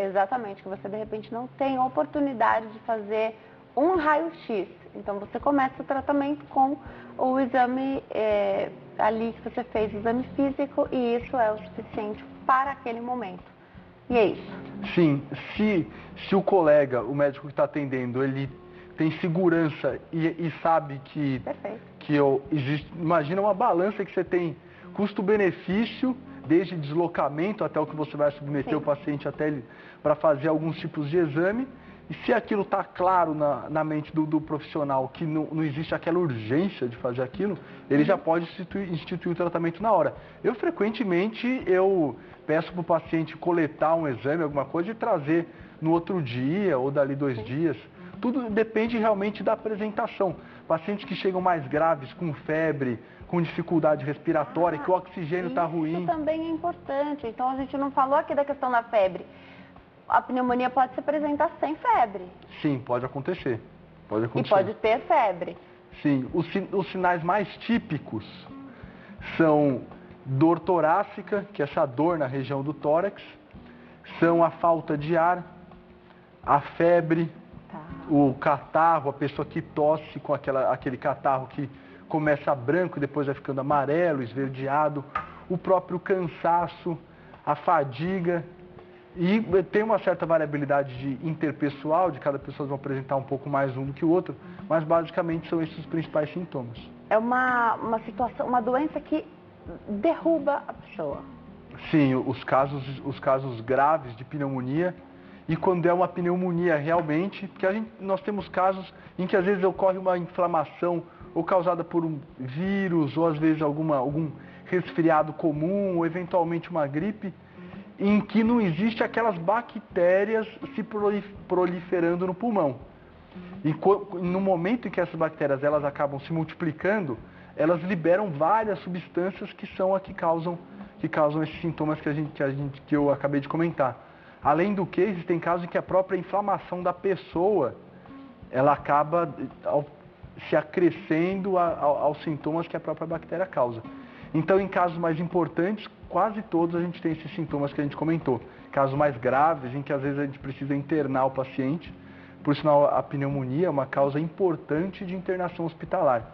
Exatamente, que você de repente não tem a oportunidade de fazer um raio-x. Então você começa o tratamento com o exame ali que você fez, o exame físico, e isso é o suficiente para aquele momento. E é isso. Sim, se o colega, o médico que está atendendo, ele tem segurança e sabe que existe, imagina uma balança que você tem custo-benefício, desde deslocamento até o que você vai submeter o paciente até para fazer alguns tipos de exame. E se aquilo está claro na mente do profissional, que não existe aquela urgência de fazer aquilo, ele já pode instituir o tratamento na hora. Frequentemente, peço para o paciente coletar um exame, alguma coisa, e trazer no outro dia ou dali 2 dias. Tudo depende realmente da apresentação. Pacientes que chegam mais graves, com febre, com dificuldade respiratória, que o oxigênio está ruim. Isso também é importante. Então, a gente não falou aqui da questão da febre. A pneumonia pode se apresentar sem febre. Sim, pode acontecer. E pode ter febre. Sim, os sinais mais típicos são dor torácica, que é essa dor na região do tórax, são a falta de ar, a febre, o catarro, a pessoa que tosse com aquele catarro que começa branco e depois vai ficando amarelo, esverdeado, o próprio cansaço, a fadiga. E tem uma certa variabilidade interpessoal, de cada pessoa vão apresentar um pouco mais um do que o outro, mas basicamente são esses os principais sintomas. É uma situação, uma doença que derruba a pessoa. Sim, os casos graves de pneumonia, e quando é uma pneumonia realmente, porque nós temos casos em que às vezes ocorre uma inflamação ou causada por um vírus, ou às vezes algum resfriado comum, ou eventualmente uma gripe, em que não existe aquelas bactérias se proliferando no pulmão. E no momento em que essas bactérias elas acabam se multiplicando, elas liberam várias substâncias que são as que causam esses sintomas que eu acabei de comentar. Além do que, existem casos em que a própria inflamação da pessoa ela acaba se acrescendo aos sintomas que a própria bactéria causa. Então, em casos mais importantes, quase todos a gente tem esses sintomas que a gente comentou. Casos mais graves, em que às vezes a gente precisa internar o paciente. Por sinal, a pneumonia é uma causa importante de internação hospitalar.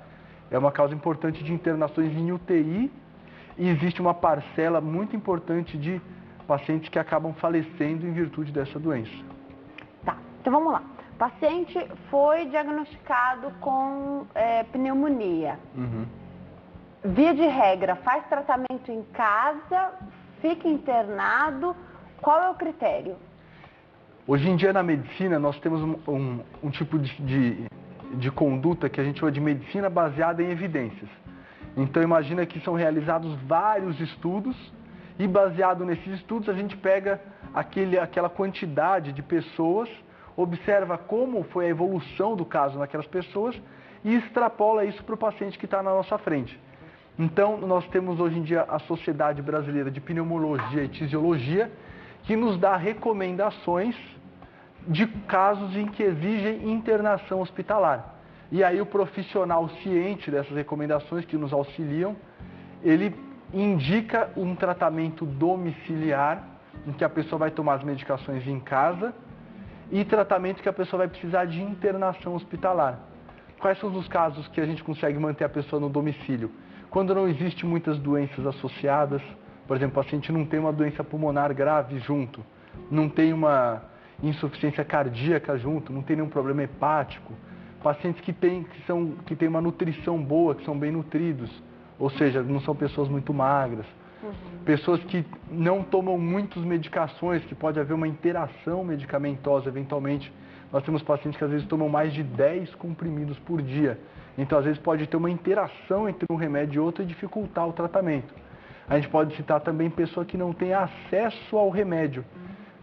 É uma causa importante de internações em UTI e existe uma parcela muito importante de pacientes que acabam falecendo em virtude dessa doença. Tá, então vamos lá. O paciente foi diagnosticado com pneumonia. Via de regra, faz tratamento em casa, fica internado, qual é o critério? Hoje em dia na medicina nós temos um tipo de conduta que a gente chama de medicina baseada em evidências. Então imagina que são realizados vários estudos e baseado nesses estudos a gente pega aquela quantidade de pessoas, observa como foi a evolução do caso naquelas pessoas e extrapola isso para o paciente que está na nossa frente. Então nós temos hoje em dia a Sociedade Brasileira de Pneumologia e Tisiologia, que nos dá recomendações de casos em que exigem internação hospitalar. E aí o profissional ciente dessas recomendações que nos auxiliam, ele indica um tratamento domiciliar, em que a pessoa vai tomar as medicações em casa, e tratamento que a pessoa vai precisar de internação hospitalar. Quais são os casos que a gente consegue manter a pessoa no domicílio? Quando não existe muitas doenças associadas, por exemplo, o paciente não tem uma doença pulmonar grave junto, não tem uma insuficiência cardíaca junto, não tem nenhum problema hepático, pacientes que têm uma nutrição boa, que são bem nutridos, ou seja, não são pessoas muito magras, pessoas que não tomam muitas medicações, que pode haver uma interação medicamentosa eventualmente. Nós temos pacientes que às vezes tomam mais de 10 comprimidos por dia, então às vezes pode ter uma interação entre um remédio e outro e dificultar o tratamento. A gente pode citar também pessoa que não tem acesso ao remédio.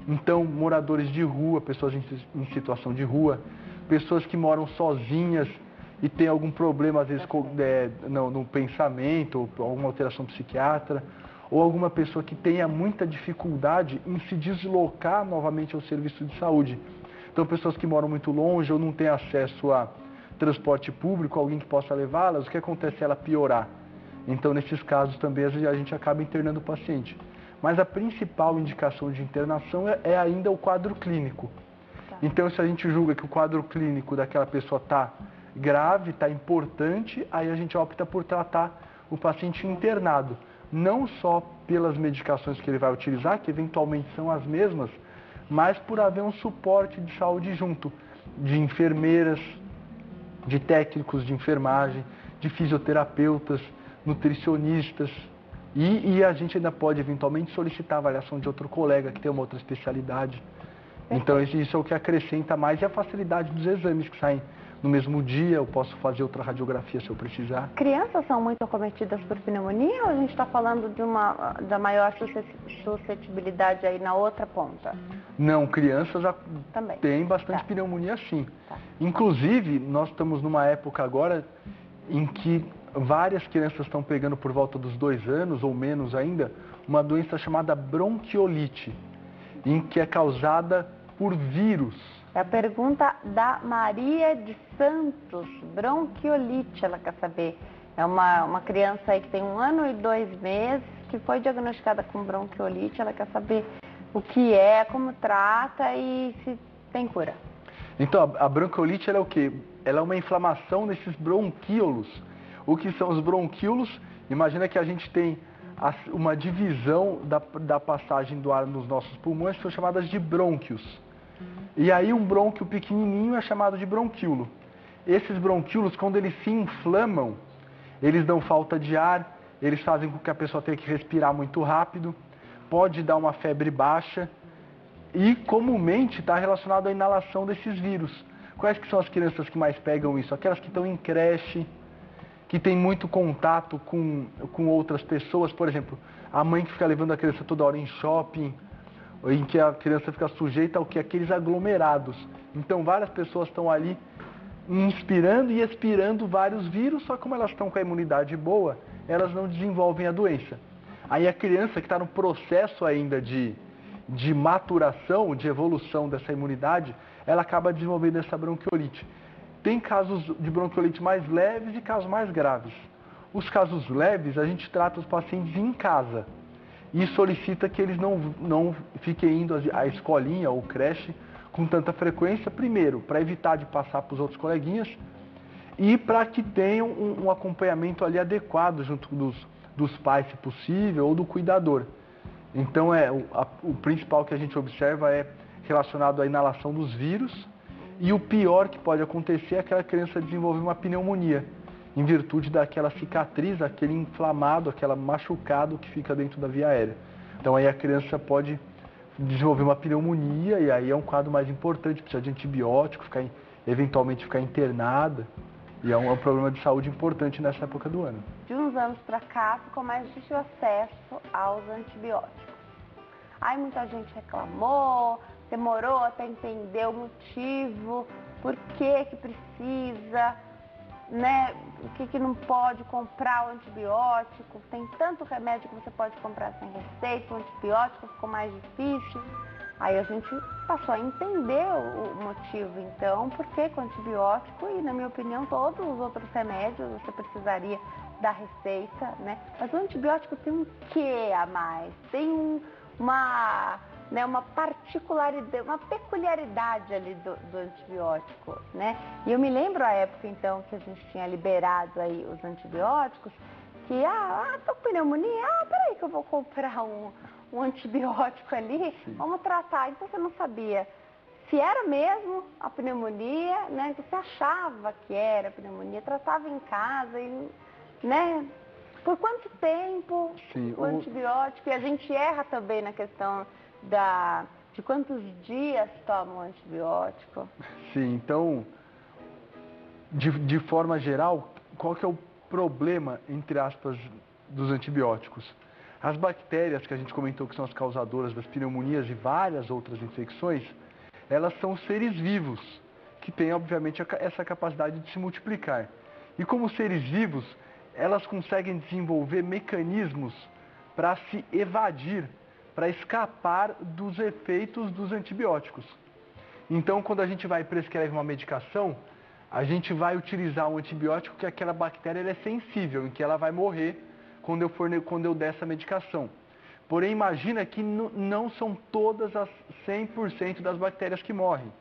Então, moradores de rua, pessoas em situação de rua, pessoas que moram sozinhas e têm algum problema, às vezes, no pensamento, ou alguma alteração psiquiátrica, ou alguma pessoa que tenha muita dificuldade em se deslocar novamente ao serviço de saúde. Então, pessoas que moram muito longe ou não têm acesso a transporte público, alguém que possa levá-las, o que acontece é ela piorar? Então, nesses casos também a gente acaba internando o paciente. Mas a principal indicação de internação é ainda o quadro clínico. Então, se a gente julga que o quadro clínico daquela pessoa está grave, está importante, aí a gente opta por tratar o paciente internado. Não só pelas medicações que ele vai utilizar, que eventualmente são as mesmas, mas por haver um suporte de saúde junto, de enfermeiras, de técnicos de enfermagem, de fisioterapeutas, nutricionistas, e a gente ainda pode eventualmente solicitar a avaliação de outro colega que tem uma outra especialidade. Então isso é o que acrescenta mais, e a facilidade dos exames que saem no mesmo dia, eu posso fazer outra radiografia se eu precisar. Crianças são muito acometidas por pneumonia ou a gente está falando da maior suscetibilidade aí na outra ponta? Não, crianças já também têm bastante pneumonia sim. Tá. Inclusive, nós estamos numa época agora em que várias crianças estão pegando por volta dos 2 anos ou menos ainda, uma doença chamada bronquiolite, em que é causada por vírus. É a pergunta da Maria de Santos, bronquiolite, ela quer saber. É uma criança aí que tem 1 ano e 2 meses, que foi diagnosticada com bronquiolite, ela quer saber o que é, como trata e se tem cura. Então, a bronquiolite ela é o quê? Ela é uma inflamação nesses bronquíolos. O que são os bronquíolos? Imagina que a gente tem uma divisão da passagem do ar nos nossos pulmões, que são chamadas de brônquios. E aí um brônquio pequenininho é chamado de bronquíolo. Esses bronquíolos, quando eles se inflamam, eles dão falta de ar, eles fazem com que a pessoa tenha que respirar muito rápido, pode dar uma febre baixa e comumente está relacionado à inalação desses vírus. Quais que são as crianças que mais pegam isso? Aquelas que estão em creche, que tem muito contato com outras pessoas, por exemplo, a mãe que fica levando a criança toda hora em shopping, em que a criança fica sujeita ao que? Aqueles aglomerados. Então várias pessoas estão ali inspirando e expirando vários vírus, só que como elas estão com a imunidade boa, elas não desenvolvem a doença. Aí a criança que está no processo ainda de maturação, de evolução dessa imunidade, ela acaba desenvolvendo essa bronquiolite. Tem casos de bronquiolite mais leves e casos mais graves. Os casos leves, a gente trata os pacientes em casa e solicita que eles não fiquem indo à escolinha ou creche com tanta frequência, primeiro, para evitar de passar para os outros coleguinhas e para que tenham um acompanhamento ali adequado junto dos pais, se possível, ou do cuidador. Então, o principal que a gente observa é relacionado à inalação dos vírus, e o pior que pode acontecer é aquela criança desenvolver uma pneumonia, em virtude daquela cicatriz, aquele inflamado, aquele machucado que fica dentro da via aérea. Então aí a criança pode desenvolver uma pneumonia e aí é um quadro mais importante, precisa de antibiótico, eventualmente ficar internada. E é um problema de saúde importante nessa época do ano. De uns anos para cá ficou mais difícil o acesso aos antibióticos. Aí muita gente reclamou, demorou até entender o motivo, por que precisa, né? O que não pode comprar o antibiótico. Tem tanto remédio que você pode comprar sem receita, o antibiótico ficou mais difícil. Aí a gente passou a entender o motivo, então, por que o antibiótico e, na minha opinião, todos os outros remédios você precisaria da receita, né? Mas o antibiótico tem um quê a mais? Tem uma particularidade, uma peculiaridade ali do antibiótico, né? E eu me lembro a época, então, que a gente tinha liberado aí os antibióticos, que, tô com pneumonia, peraí que eu vou comprar um antibiótico ali, vamos tratar. Então você não sabia se era mesmo a pneumonia, né? Então, você achava que era a pneumonia, tratava em casa, e, né? Por quanto tempo o antibiótico? E a gente erra também na questão de quantos dias toma o antibiótico. Sim, então, de forma geral, qual que é o problema, entre aspas, dos antibióticos? As bactérias que a gente comentou que são as causadoras das pneumonias e várias outras infecções, elas são seres vivos, que têm, obviamente, essa capacidade de se multiplicar. E como seres vivos, elas conseguem desenvolver mecanismos para se evadir, para escapar dos efeitos dos antibióticos. Então, quando a gente vai e prescreve uma medicação, a gente vai utilizar um antibiótico que aquela bactéria é sensível, em que ela vai morrer quando eu der essa medicação. Porém, imagina que não são todas as 100% das bactérias que morrem.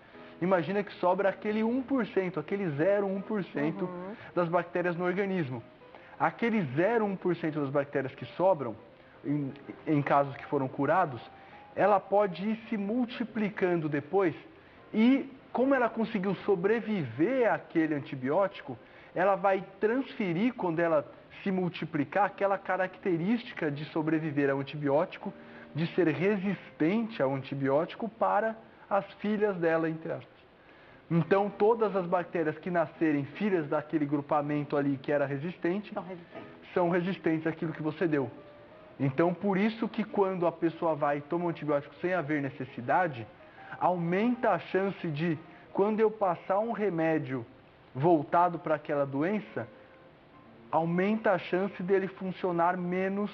Imagina que sobra aquele 1%, aquele 0,1% das bactérias no organismo. Aquele 0,1% das bactérias que sobram, em casos que foram curados, ela pode ir se multiplicando depois e, como ela conseguiu sobreviver àquele antibiótico, ela vai transferir, quando ela se multiplicar, aquela característica de sobreviver ao antibiótico, de ser resistente ao antibiótico para as filhas dela, entre aspas. Então, todas as bactérias que nascerem filhas daquele grupamento ali que era resistente, são resistentes àquilo que você deu. Então, por isso que quando a pessoa vai e toma um antibiótico sem haver necessidade, aumenta a chance de, quando eu passar um remédio voltado para aquela doença, aumenta a chance dele funcionar menos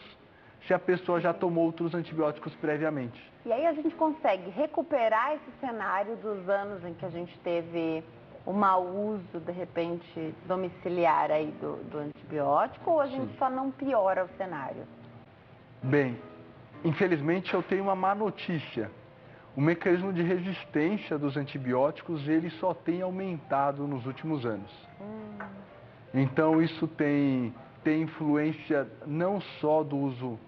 se a pessoa já tomou outros antibióticos previamente. E aí a gente consegue recuperar esse cenário dos anos em que a gente teve o mau uso, de repente, domiciliar aí do antibiótico, ou a gente só não piora o cenário? Bem, infelizmente eu tenho uma má notícia. O mecanismo de resistência dos antibióticos, ele só tem aumentado nos últimos anos. Então isso tem influência não só do uso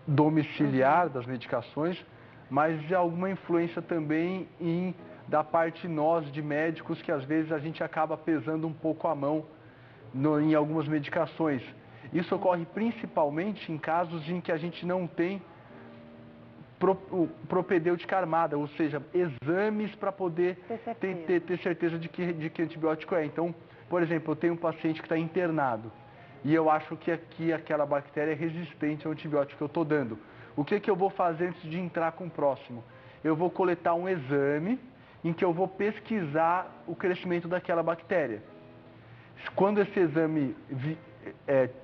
domiciliar das medicações, mas de alguma influência também da parte nós de médicos, que às vezes a gente acaba pesando um pouco a mão em algumas medicações. Isso ocorre principalmente em casos em que a gente não tem propedêutica armada, ou seja, exames para poder ter certeza de que antibiótico é. Então, por exemplo, eu tenho um paciente que está internado e eu acho que aquela bactéria é resistente ao antibiótico que eu estou dando. O que eu vou fazer antes de entrar com o próximo? Eu vou coletar um exame em que eu vou pesquisar o crescimento daquela bactéria. Quando esse exame,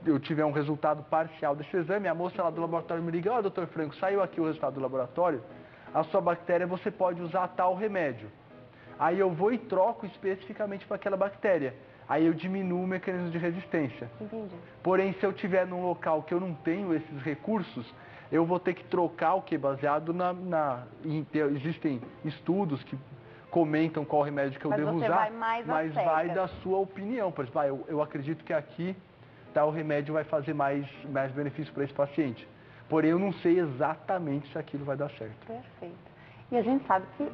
eu tiver um resultado parcial desse exame, a moça lá do laboratório me liga: doutor Franco, saiu aqui o resultado do laboratório, a sua bactéria você pode usar tal remédio. Aí eu vou e troco especificamente para aquela bactéria. Aí eu diminuo o mecanismo de resistência. Entendi. Porém, se eu estiver num local que eu não tenho esses recursos, eu vou ter que trocar o que? Baseado existem estudos que comentam qual remédio que eu devo usar, mas vai da sua opinião. Por exemplo, eu acredito que aqui tal remédio vai fazer mais benefício para esse paciente. Porém, eu não sei exatamente se aquilo vai dar certo. Perfeito. E a gente sabe que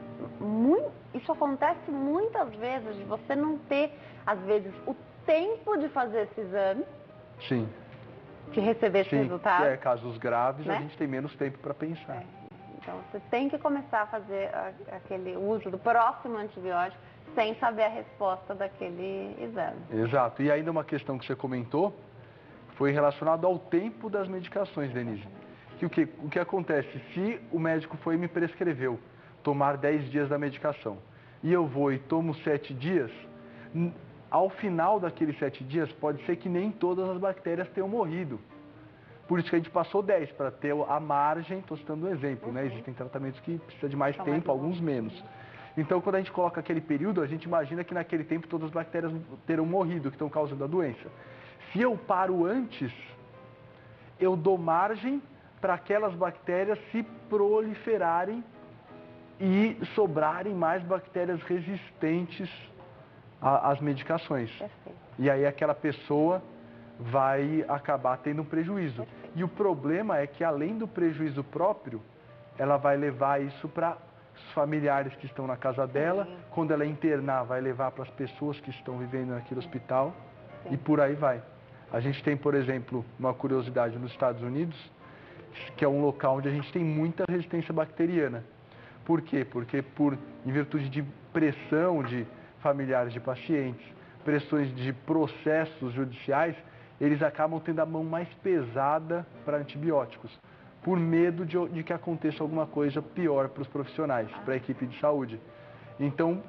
isso acontece muitas vezes, de você não ter, às vezes, o tempo de fazer esse exame. Sim. De receber esse resultado. Casos graves, né? A gente tem menos tempo para pensar. Então, você tem que começar a fazer aquele uso do próximo antibiótico sem saber a resposta daquele exame. Exato. E ainda uma questão que você comentou foi relacionado ao tempo das medicações, Denise. O que acontece? Se o médico foi e me prescreveu tomar 10 dias da medicação e eu vou e tomo 7 dias, ao final daqueles 7 dias pode ser que nem todas as bactérias tenham morrido. Por isso que a gente passou 10, para ter a margem, estou citando um exemplo, né? Existem tratamentos que precisam de mais tempo, alguns menos. Então, quando a gente coloca aquele período, a gente imagina que naquele tempo todas as bactérias terão morrido, que estão causando a doença. Se eu paro antes, eu dou margem para aquelas bactérias se proliferarem e sobrarem mais bactérias resistentes às medicações. Perfeito. E aí aquela pessoa vai acabar tendo um prejuízo. Perfeito. E o problema é que, além do prejuízo próprio, ela vai levar isso para os familiares que estão na casa dela. Quando ela internar, vai levar para as pessoas que estão vivendo naquele hospital. E por aí vai. A gente tem, por exemplo, uma curiosidade nos Estados Unidos, que é um local onde a gente tem muita resistência bacteriana. Por quê? Porque em virtude de pressão de familiares de pacientes, pressões de processos judiciais, eles acabam tendo a mão mais pesada para antibióticos, por medo de que aconteça alguma coisa pior para os profissionais, para a equipe de saúde. Então,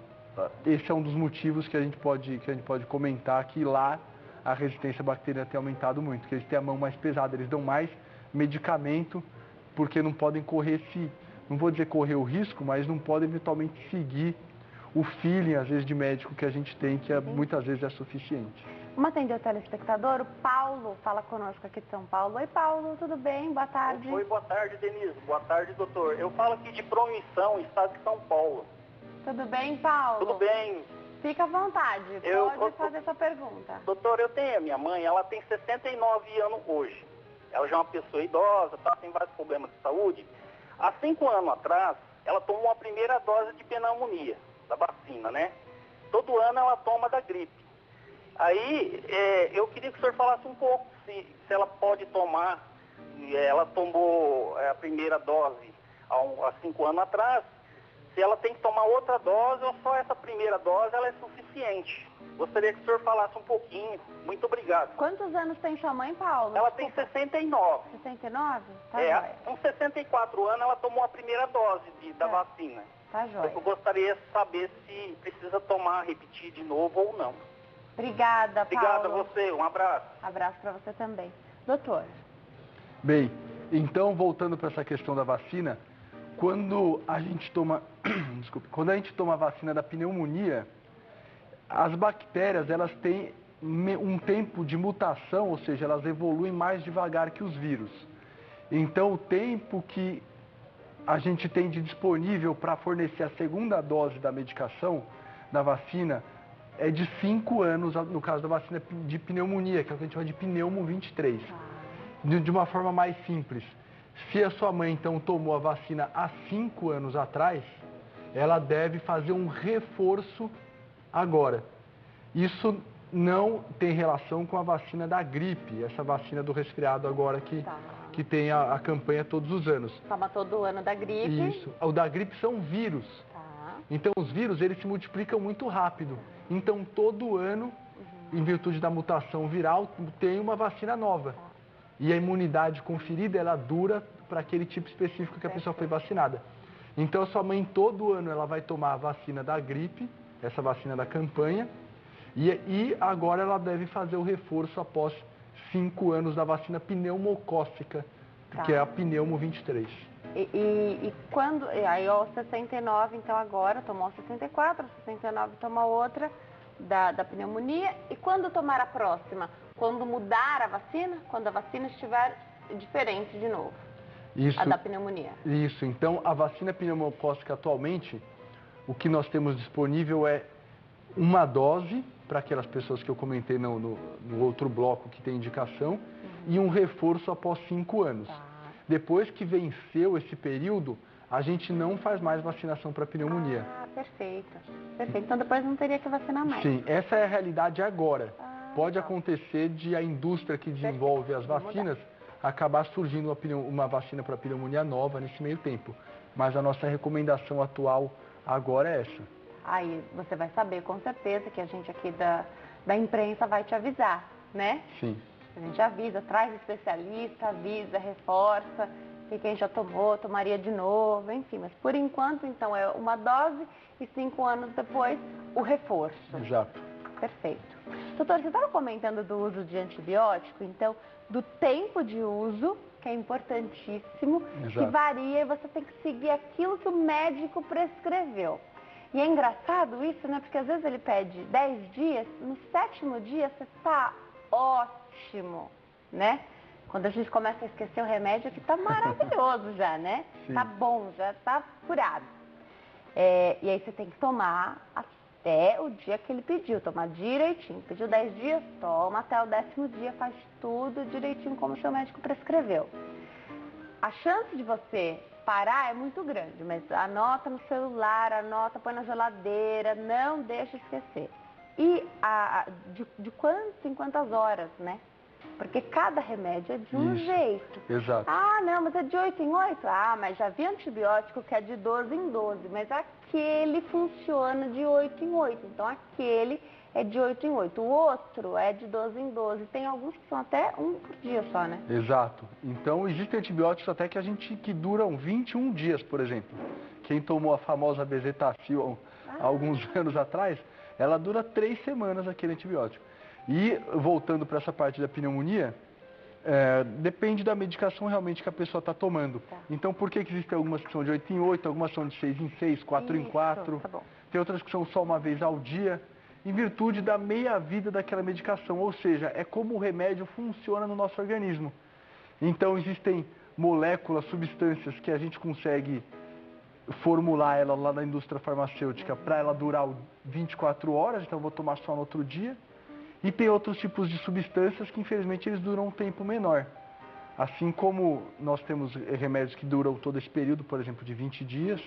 esse é um dos motivos que a gente pode comentar que lá a resistência bacteriana tem aumentado muito, que eles têm a mão mais pesada, eles dão mais medicamento, porque não podem correr não vou dizer correr o risco, mas não podem eventualmente seguir o feeling, às vezes, de médico que a gente tem, que muitas vezes é suficiente. Vamos atender o telespectador. O Paulo fala conosco aqui de São Paulo. Oi, Paulo, tudo bem? Boa tarde. Oi, boa tarde, Denise. Boa tarde, doutor. Eu falo aqui de Promissão, estado de São Paulo. Tudo bem, Paulo? Tudo bem. Fica à vontade, pode fazer sua pergunta. Doutor, eu tenho a minha mãe, ela tem 69 anos hoje. Ela já é uma pessoa idosa, tem vários problemas de saúde. Há 5 anos atrás, ela tomou a primeira dose de pneumonia, da vacina, né? Todo ano ela toma da gripe. Aí, eu queria que o senhor falasse um pouco se ela pode tomar. Ela tomou a primeira dose há 5 anos atrás. Se ela tem que tomar outra dose ou só essa primeira dose ela é suficiente. Gostaria que o senhor falasse um pouquinho. Muito obrigado. Quantos anos tem sua mãe, Paulo? Ela tem 69. 69? Tá jóia. Com 64 anos ela tomou a primeira dose da vacina. Tá jóia. Eu gostaria de saber se precisa repetir de novo ou não. Obrigada, Paulo. Obrigado a você, um abraço. Abraço para você também. Doutor. Bem, então voltando para essa questão da vacina, quando a gente toma a vacina da pneumonia, as bactérias elas têm um tempo de mutação, ou seja, elas evoluem mais devagar que os vírus. Então o tempo que a gente tem de disponível para fornecer a segunda dose da medicação, da vacina, é de 5 anos, no caso da vacina de pneumonia, que é o que a gente chama de pneumo 23. De uma forma mais simples. Se a sua mãe, então, tomou a vacina há 5 anos atrás, ela deve fazer um reforço agora. Isso não tem relação com a vacina da gripe, essa vacina do resfriado agora que tem a campanha todos os anos. Toma todo ano da gripe. Isso. O da gripe são vírus. Então, os vírus, eles se multiplicam muito rápido. Então, todo ano, em virtude da mutação viral, tem uma vacina nova. E a imunidade conferida, ela dura para aquele tipo específico que a pessoa foi vacinada. Então, a sua mãe, todo ano, ela vai tomar a vacina da gripe, essa vacina da campanha, e agora ela deve fazer o reforço após 5 anos da vacina pneumocócica, que é a pneumo 23. E quando, aí ó, 69, então agora, tomou 64, 69 toma outra da pneumonia. E quando tomar a próxima? Quando mudar a vacina? Quando a vacina estiver diferente de novo? Isso, a da pneumonia. Isso, então a vacina pneumocócica atualmente, o que nós temos disponível é uma dose para aquelas pessoas que eu comentei no outro bloco que tem indicação, e um reforço após 5 anos. Tá. Depois que venceu esse período, a gente não faz mais vacinação para pneumonia. Ah, perfeito. Perfeito. Então depois não teria que vacinar mais. Sim, essa é a realidade agora. Pode tá. acontecer de a indústria que desenvolve as vacinas acabar surgindo uma vacina para pneumonia nova nesse meio tempo. Mas a nossa recomendação atual agora é essa. Aí você vai saber com certeza que a gente aqui da imprensa vai te avisar, né? Sim. A gente avisa, traz especialista, avisa, reforça, que quem já tomou, tomaria de novo, enfim. Mas por enquanto, então, é uma dose e 5 anos depois, o reforço. Exato. Perfeito. Doutor, você estava comentando do uso de antibiótico, então, do tempo de uso, que é importantíssimo, que Exato. varia e você tem que seguir aquilo que o médico prescreveu. E é engraçado isso, né? Porque às vezes ele pede 10 dias, no 7º dia você está ótimo, né? Quando a gente começa a esquecer o remédio, que tá maravilhoso já, né? Sim. Tá bom, já tá curado. E aí você tem que tomar até o dia que ele pediu, tomar direitinho. Pediu 10 dias, toma até o 10º dia, faz tudo direitinho como o seu médico prescreveu. A chance de você parar é muito grande, mas anota no celular, anota, põe na geladeira, não deixa esquecer. E de quantas em quantas horas, né? Porque cada remédio é de um jeito. Exato. Ah, não, mas é de 8 em 8? Ah, mas já vi antibiótico que é de 12 em 12, mas aquele funciona de 8 em 8. Então, aquele é de 8 em 8. O outro é de 12 em 12. Tem alguns que são até um por dia só, né? Exato. Então, existem antibióticos até que duram 21 dias, por exemplo. Quem tomou a famosa bezetacil há alguns anos atrás, ela dura 3 semanas aquele antibiótico. E, voltando para essa parte da pneumonia, depende da medicação realmente que a pessoa está tomando. Tá. Então, por que existem algumas que são de 8 em 8, algumas são de 6 em 6, 4 em 4, Tá bom. tem outras que são só uma vez ao dia, em virtude da meia-vida daquela medicação, ou seja, é como o remédio funciona no nosso organismo. Então, existem moléculas, substâncias que a gente consegue formular ela lá na indústria farmacêutica para ela durar 24 horas, então eu vou tomar só no outro dia. E tem outros tipos de substâncias que, infelizmente, eles duram um tempo menor. Assim como nós temos remédios que duram todo esse período, por exemplo, de 20 dias,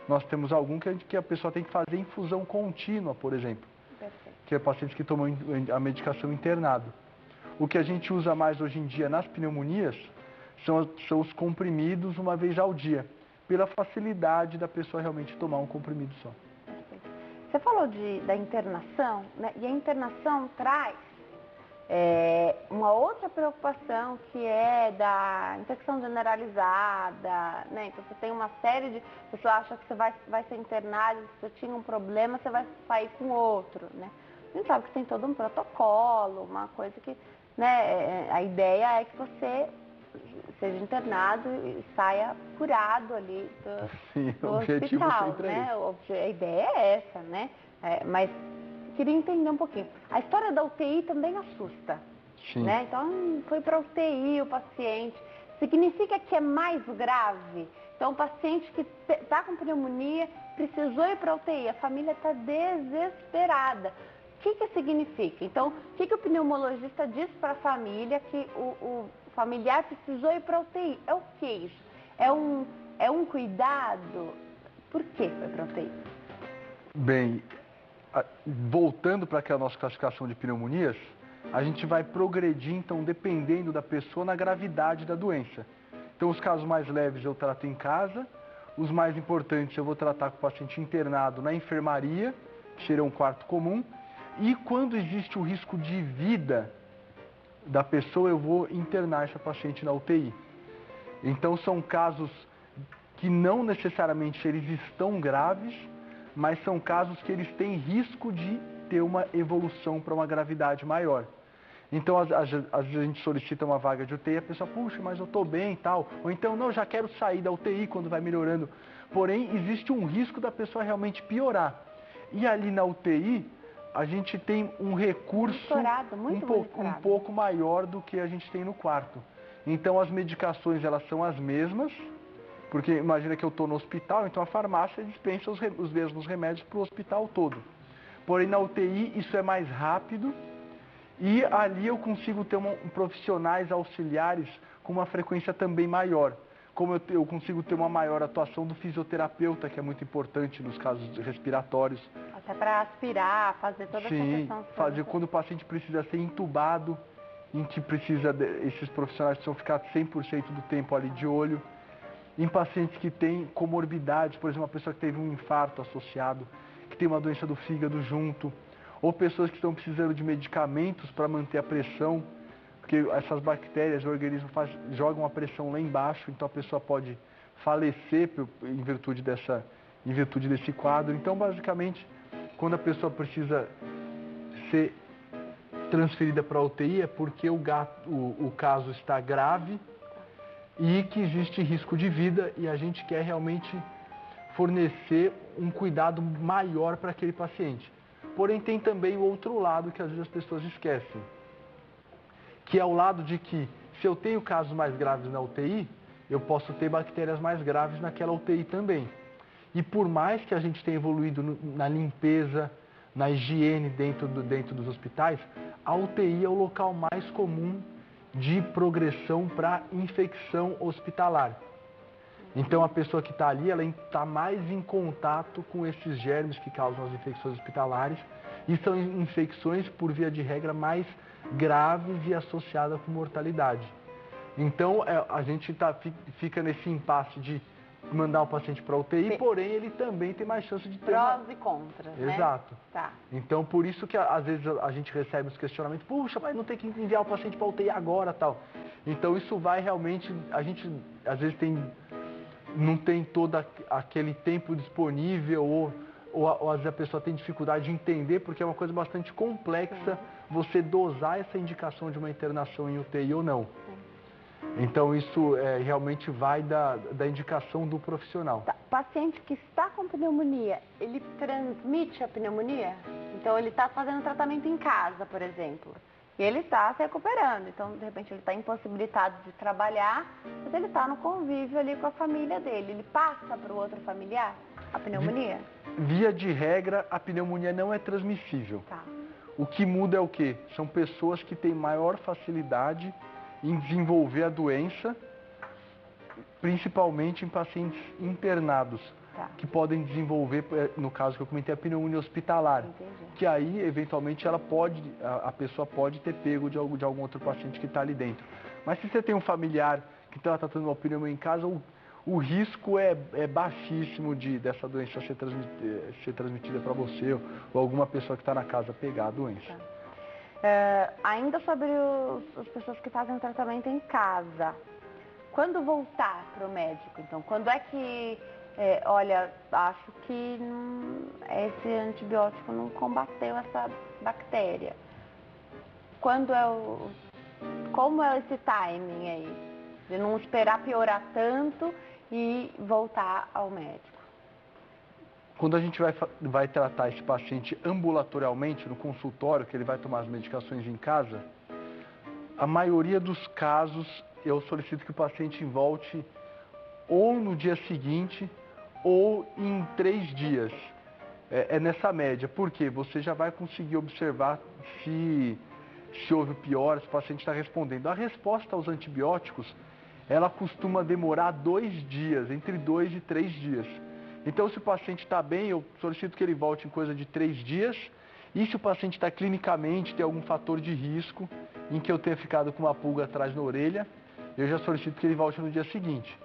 nós temos algum que a pessoa tem que fazer infusão contínua, por exemplo. Perfeito. Que é pacientes que tomam a medicação internado. O que a gente usa mais hoje em dia nas pneumonias são os comprimidos uma vez ao dia, pela facilidade da pessoa realmente tomar um comprimido só. Você falou da internação, né? E a internação traz uma outra preocupação, que é da infecção generalizada, né? Então você tem uma série de... A pessoa acha que você vai ser internado, se você tinha um problema, você vai sair com outro, né? A gente sabe que tem todo um protocolo, uma coisa que... né? A ideia é que você seja internado e saia curado ali do hospital, né? A ideia é essa, né? Mas queria entender um pouquinho. A história da UTI também assusta, Sim. né? Então, foi para UTI o paciente. Significa que é mais grave? Então, o paciente que está com pneumonia precisou ir para UTI, a família está desesperada. O que significa? Então, o que o pneumologista diz para a família que o familiar precisou ir para UTI? É o que isso? É um cuidado? Por que foi para UTI? Bem, voltando para aquela nossa classificação de pneumonias, a gente vai progredir, então, dependendo da pessoa, na gravidade da doença. Então, os casos mais leves eu trato em casa, os mais importantes eu vou tratar com o paciente internado na enfermaria, que seria um quarto comum, e quando existe o risco de vida da pessoa, eu vou internar essa paciente na UTI. Então, são casos que não necessariamente eles estão graves, mas são casos que eles têm risco de ter uma evolução para uma gravidade maior. Então, às vezes a gente solicita uma vaga de UTI, a pessoa, puxa, mas eu estou bem e tal. Ou então, não, já quero sair da UTI quando vai melhorando. Porém, existe um risco da pessoa realmente piorar. E ali na UTI, a gente tem um recurso um pouco maior do que a gente tem no quarto. Então, as medicações, elas são as mesmas, porque imagina que eu estou no hospital, então a farmácia dispensa os mesmos remédios para o hospital todo. Porém, na UTI isso é mais rápido e ali eu consigo ter profissionais auxiliares com uma frequência também maior. Como eu consigo ter uma maior atuação do fisioterapeuta, que é muito importante nos casos respiratórios. Até para aspirar, fazer toda essa questão. Fazer quando o paciente precisa ser entubado, em que esses profissionais precisam ficar 100% do tempo ali de olho. Em pacientes que têm comorbidades, por exemplo, uma pessoa que teve um infarto associado, que tem uma doença do fígado junto, ou pessoas que estão precisando de medicamentos para manter a pressão, porque essas bactérias, o organismo jogam a pressão lá embaixo, então a pessoa pode falecer em virtude desse quadro. Então, basicamente, quando a pessoa precisa ser transferida para a UTI é porque o caso está grave e que existe risco de vida e a gente quer realmente fornecer um cuidado maior para aquele paciente. Porém, tem também o outro lado que às vezes as pessoas esquecem, que é o lado de que se eu tenho casos mais graves na UTI, eu posso ter bactérias mais graves naquela UTI também. E por mais que a gente tenha evoluído na limpeza, na higiene dentro dos hospitais, a UTI é o local mais comum de progressão para infecção hospitalar. Então a pessoa que está ali, ela está mais em contato com esses germes que causam as infecções hospitalares e são infecções, por via de regra, mais graves e associadas com mortalidade. Então a gente fica nesse impasse de mandar o paciente para a UTI, porém ele também tem mais chance de ter prós e contras, né? Exato. Tá. Então por isso que às vezes a gente recebe os questionamentos, puxa, mas não tem que enviar o paciente para a UTI agora, tal. Então isso vai realmente, a gente às vezes não tem todo aquele tempo disponível ou às vezes a pessoa tem dificuldade de entender, porque é uma coisa bastante complexa você dosar essa indicação de uma internação em UTI ou não. Então isso realmente vai da indicação do profissional. Tá. Paciente que está com pneumonia, ele transmite a pneumonia? Então ele está fazendo tratamento em casa, por exemplo, e ele está se recuperando. Então, de repente, ele está impossibilitado de trabalhar, mas ele está no convívio ali com a família dele. Ele passa para o outro familiar a pneumonia? Via de regra, a pneumonia não é transmissível. Tá. O que muda é o quê? São pessoas que têm maior facilidade em desenvolver a doença, principalmente em pacientes internados, que podem desenvolver, no caso que eu comentei, a pneumonia hospitalar. Entendi. Que aí, eventualmente, a pessoa pode ter pego de algum outro paciente que está ali dentro. Mas se você tem um familiar que está tratando uma pneumonia em casa, o risco é baixíssimo dessa doença ser transmitida para você ou alguma pessoa que está na casa pegar a doença. Ainda sobre as pessoas que fazem o tratamento em casa, quando voltar para o médico, então, quando é que, olha, acho que esse antibiótico não combateu essa bactéria? Como é esse timing aí? De não esperar piorar tanto e voltar ao médico? Quando a gente vai tratar esse paciente ambulatorialmente, no consultório, que ele vai tomar as medicações em casa, a maioria dos casos eu solicito que o paciente volte ou no dia seguinte ou em 3 dias. É nessa média, porque você já vai conseguir observar se houve pior, se o paciente está respondendo. A resposta aos antibióticos, ela costuma demorar 2 dias, entre 2 e 3 dias. Então, se o paciente está bem, eu solicito que ele volte em coisa de 3 dias. E se o paciente está clinicamente, tem algum fator de risco, em que eu tenha ficado com uma pulga atrás da orelha, eu já solicito que ele volte no dia seguinte.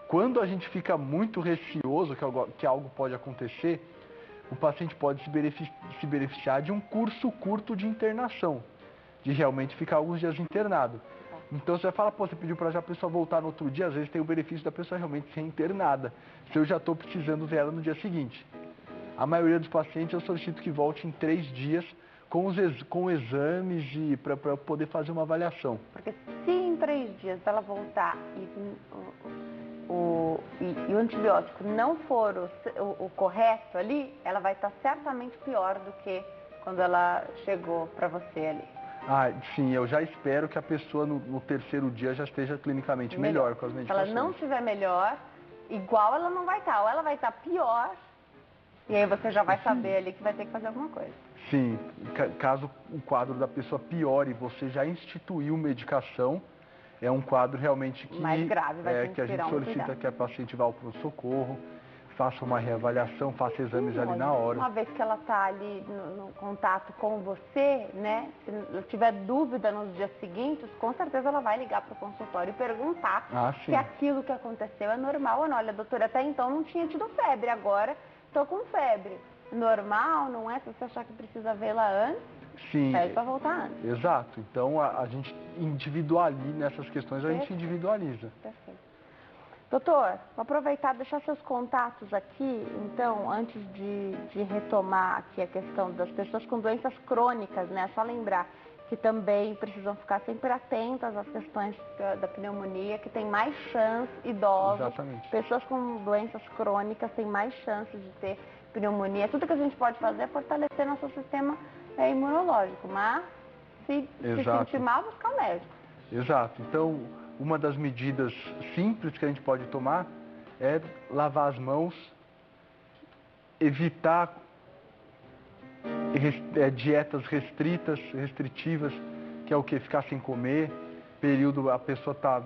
Quando a gente fica muito receoso que algo pode acontecer, o paciente pode se beneficiar de um curso curto de internação, de realmente ficar alguns dias internado. Então você vai falar, você pediu para a pessoa voltar no outro dia, às vezes tem o benefício da pessoa realmente ser internada, se eu já estou precisando ver ela no dia seguinte. A maioria dos pacientes eu solicito que volte em 3 dias com exames para poder fazer uma avaliação. Porque se em 3 dias ela voltar e o antibiótico não for o correto ali, ela vai estar certamente pior do que quando ela chegou para você ali. Sim, eu já espero que a pessoa no 3º dia já esteja clinicamente melhor com as medicações. Se ela não estiver melhor, igual ela não vai estar. Ou ela vai estar pior, E aí você já vai saber ali que vai ter que fazer alguma coisa. Sim, caso o quadro da pessoa piore, você já instituiu medicação, é um quadro realmente que, mais grave, vai que a gente solicita que a paciente vá ao pronto-socorro, faça uma reavaliação, faça exames ali na hora. Uma vez que ela está ali no contato com você, né? Se tiver dúvida nos dias seguintes, com certeza ela vai ligar para o consultório e perguntar se aquilo que aconteceu é normal ou não. Olha, doutora, até então não tinha tido febre, agora estou com febre. Normal, não é? Se você achar que precisa vê-la antes, pede para voltar antes. Exato. Então a gente individualiza, nessas questões a gente individualiza. Perfeito. Doutor, vou aproveitar e deixar seus contatos aqui, então, antes de retomar aqui a questão das pessoas com doenças crônicas, né? Só lembrar que também precisam ficar sempre atentas às questões da pneumonia, que tem mais chance, idosos, Exatamente. Pessoas com doenças crônicas têm mais chances de ter pneumonia. Tudo que a gente pode fazer é fortalecer nosso sistema imunológico, mas se sentir mal, buscar o médico. Exato. Então, uma das medidas simples que a gente pode tomar é lavar as mãos, evitar dietas restritivas, que é o que? Ficar sem comer, período a pessoa está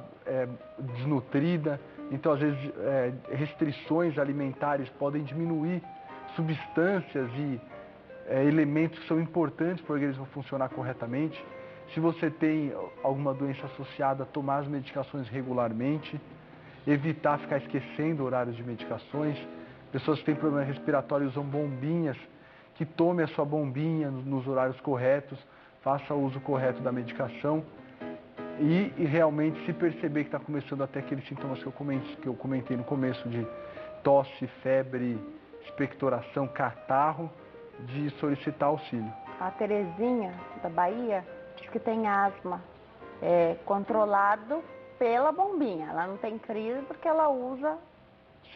desnutrida, então às vezes restrições alimentares podem diminuir substâncias e elementos que são importantes para o organismo funcionar corretamente. Se você tem alguma doença associada, tomar as medicações regularmente, evitar ficar esquecendo horários de medicações. Pessoas que têm problemas respiratórios usam bombinhas, que tome a sua bombinha nos horários corretos, faça o uso correto da medicação e realmente se perceber que está começando até aqueles sintomas que eu comentei no começo de tosse, febre, expectoração, catarro, de solicitar auxílio. A Terezinha, da Bahia, diz que tem asma controlado pela bombinha. Ela não tem crise porque ela usa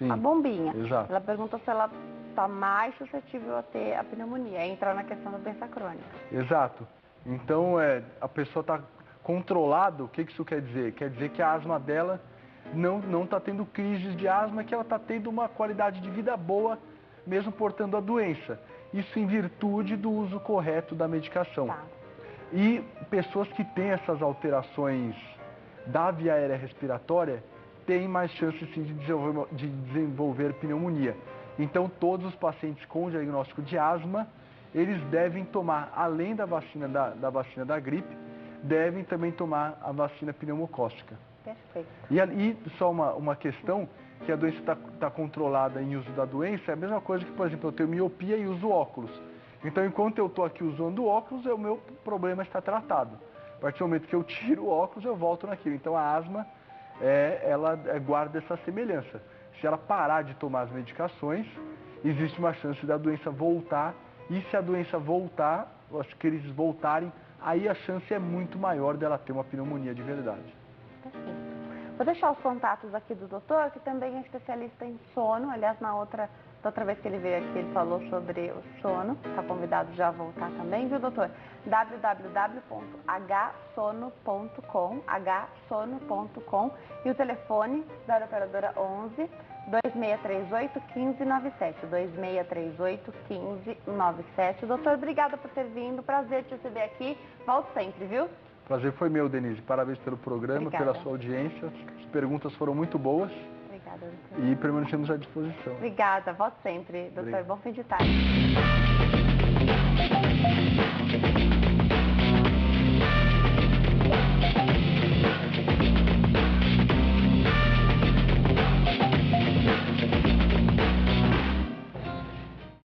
a bombinha. Exato. Ela pergunta se ela está mais suscetível a ter a pneumonia, entrar na questão da doença crônica. Exato. Então, a pessoa está controlada, o que isso quer dizer? Quer dizer que a asma dela não está tendo crises de asma, que ela está tendo uma qualidade de vida boa, mesmo portando a doença. Isso em virtude do uso correto da medicação. Tá. E pessoas que têm essas alterações da via aérea respiratória têm mais chances sim, de desenvolver pneumonia. Então, todos os pacientes com diagnóstico de asma, eles devem tomar, além da vacina da gripe, devem também tomar a vacina pneumocócica. Perfeito. E só uma questão, que a doença está controlada em uso da doença, é a mesma coisa que, por exemplo, eu tenho miopia e uso óculos. Então, enquanto eu estou aqui usando óculos, o meu problema está tratado. A partir do momento que eu tiro o óculos, eu volto naquilo. Então, a asma, ela guarda essa semelhança. Se ela parar de tomar as medicações, existe uma chance da doença voltar. E se a doença voltar, as crises voltarem, aí a chance é muito maior dela ter uma pneumonia de verdade. Perfeito. Vou deixar os contatos aqui do doutor, que também é especialista em sono. Aliás, da outra vez que ele veio aqui, ele falou sobre o sono. Está convidado já a voltar também, viu, doutor? www.hsono.com e o telefone da operadora 11 2638 1597. 2638 1597. Doutor, obrigada por ter vindo. Prazer te receber aqui. Volte sempre, viu? Prazer foi meu, Denise. Parabéns pelo programa, pela sua audiência. As perguntas foram muito boas. Obrigada, doutor. E permanecemos à disposição. Obrigada. Volte sempre, doutor. Obrigado. Bom fim de tarde.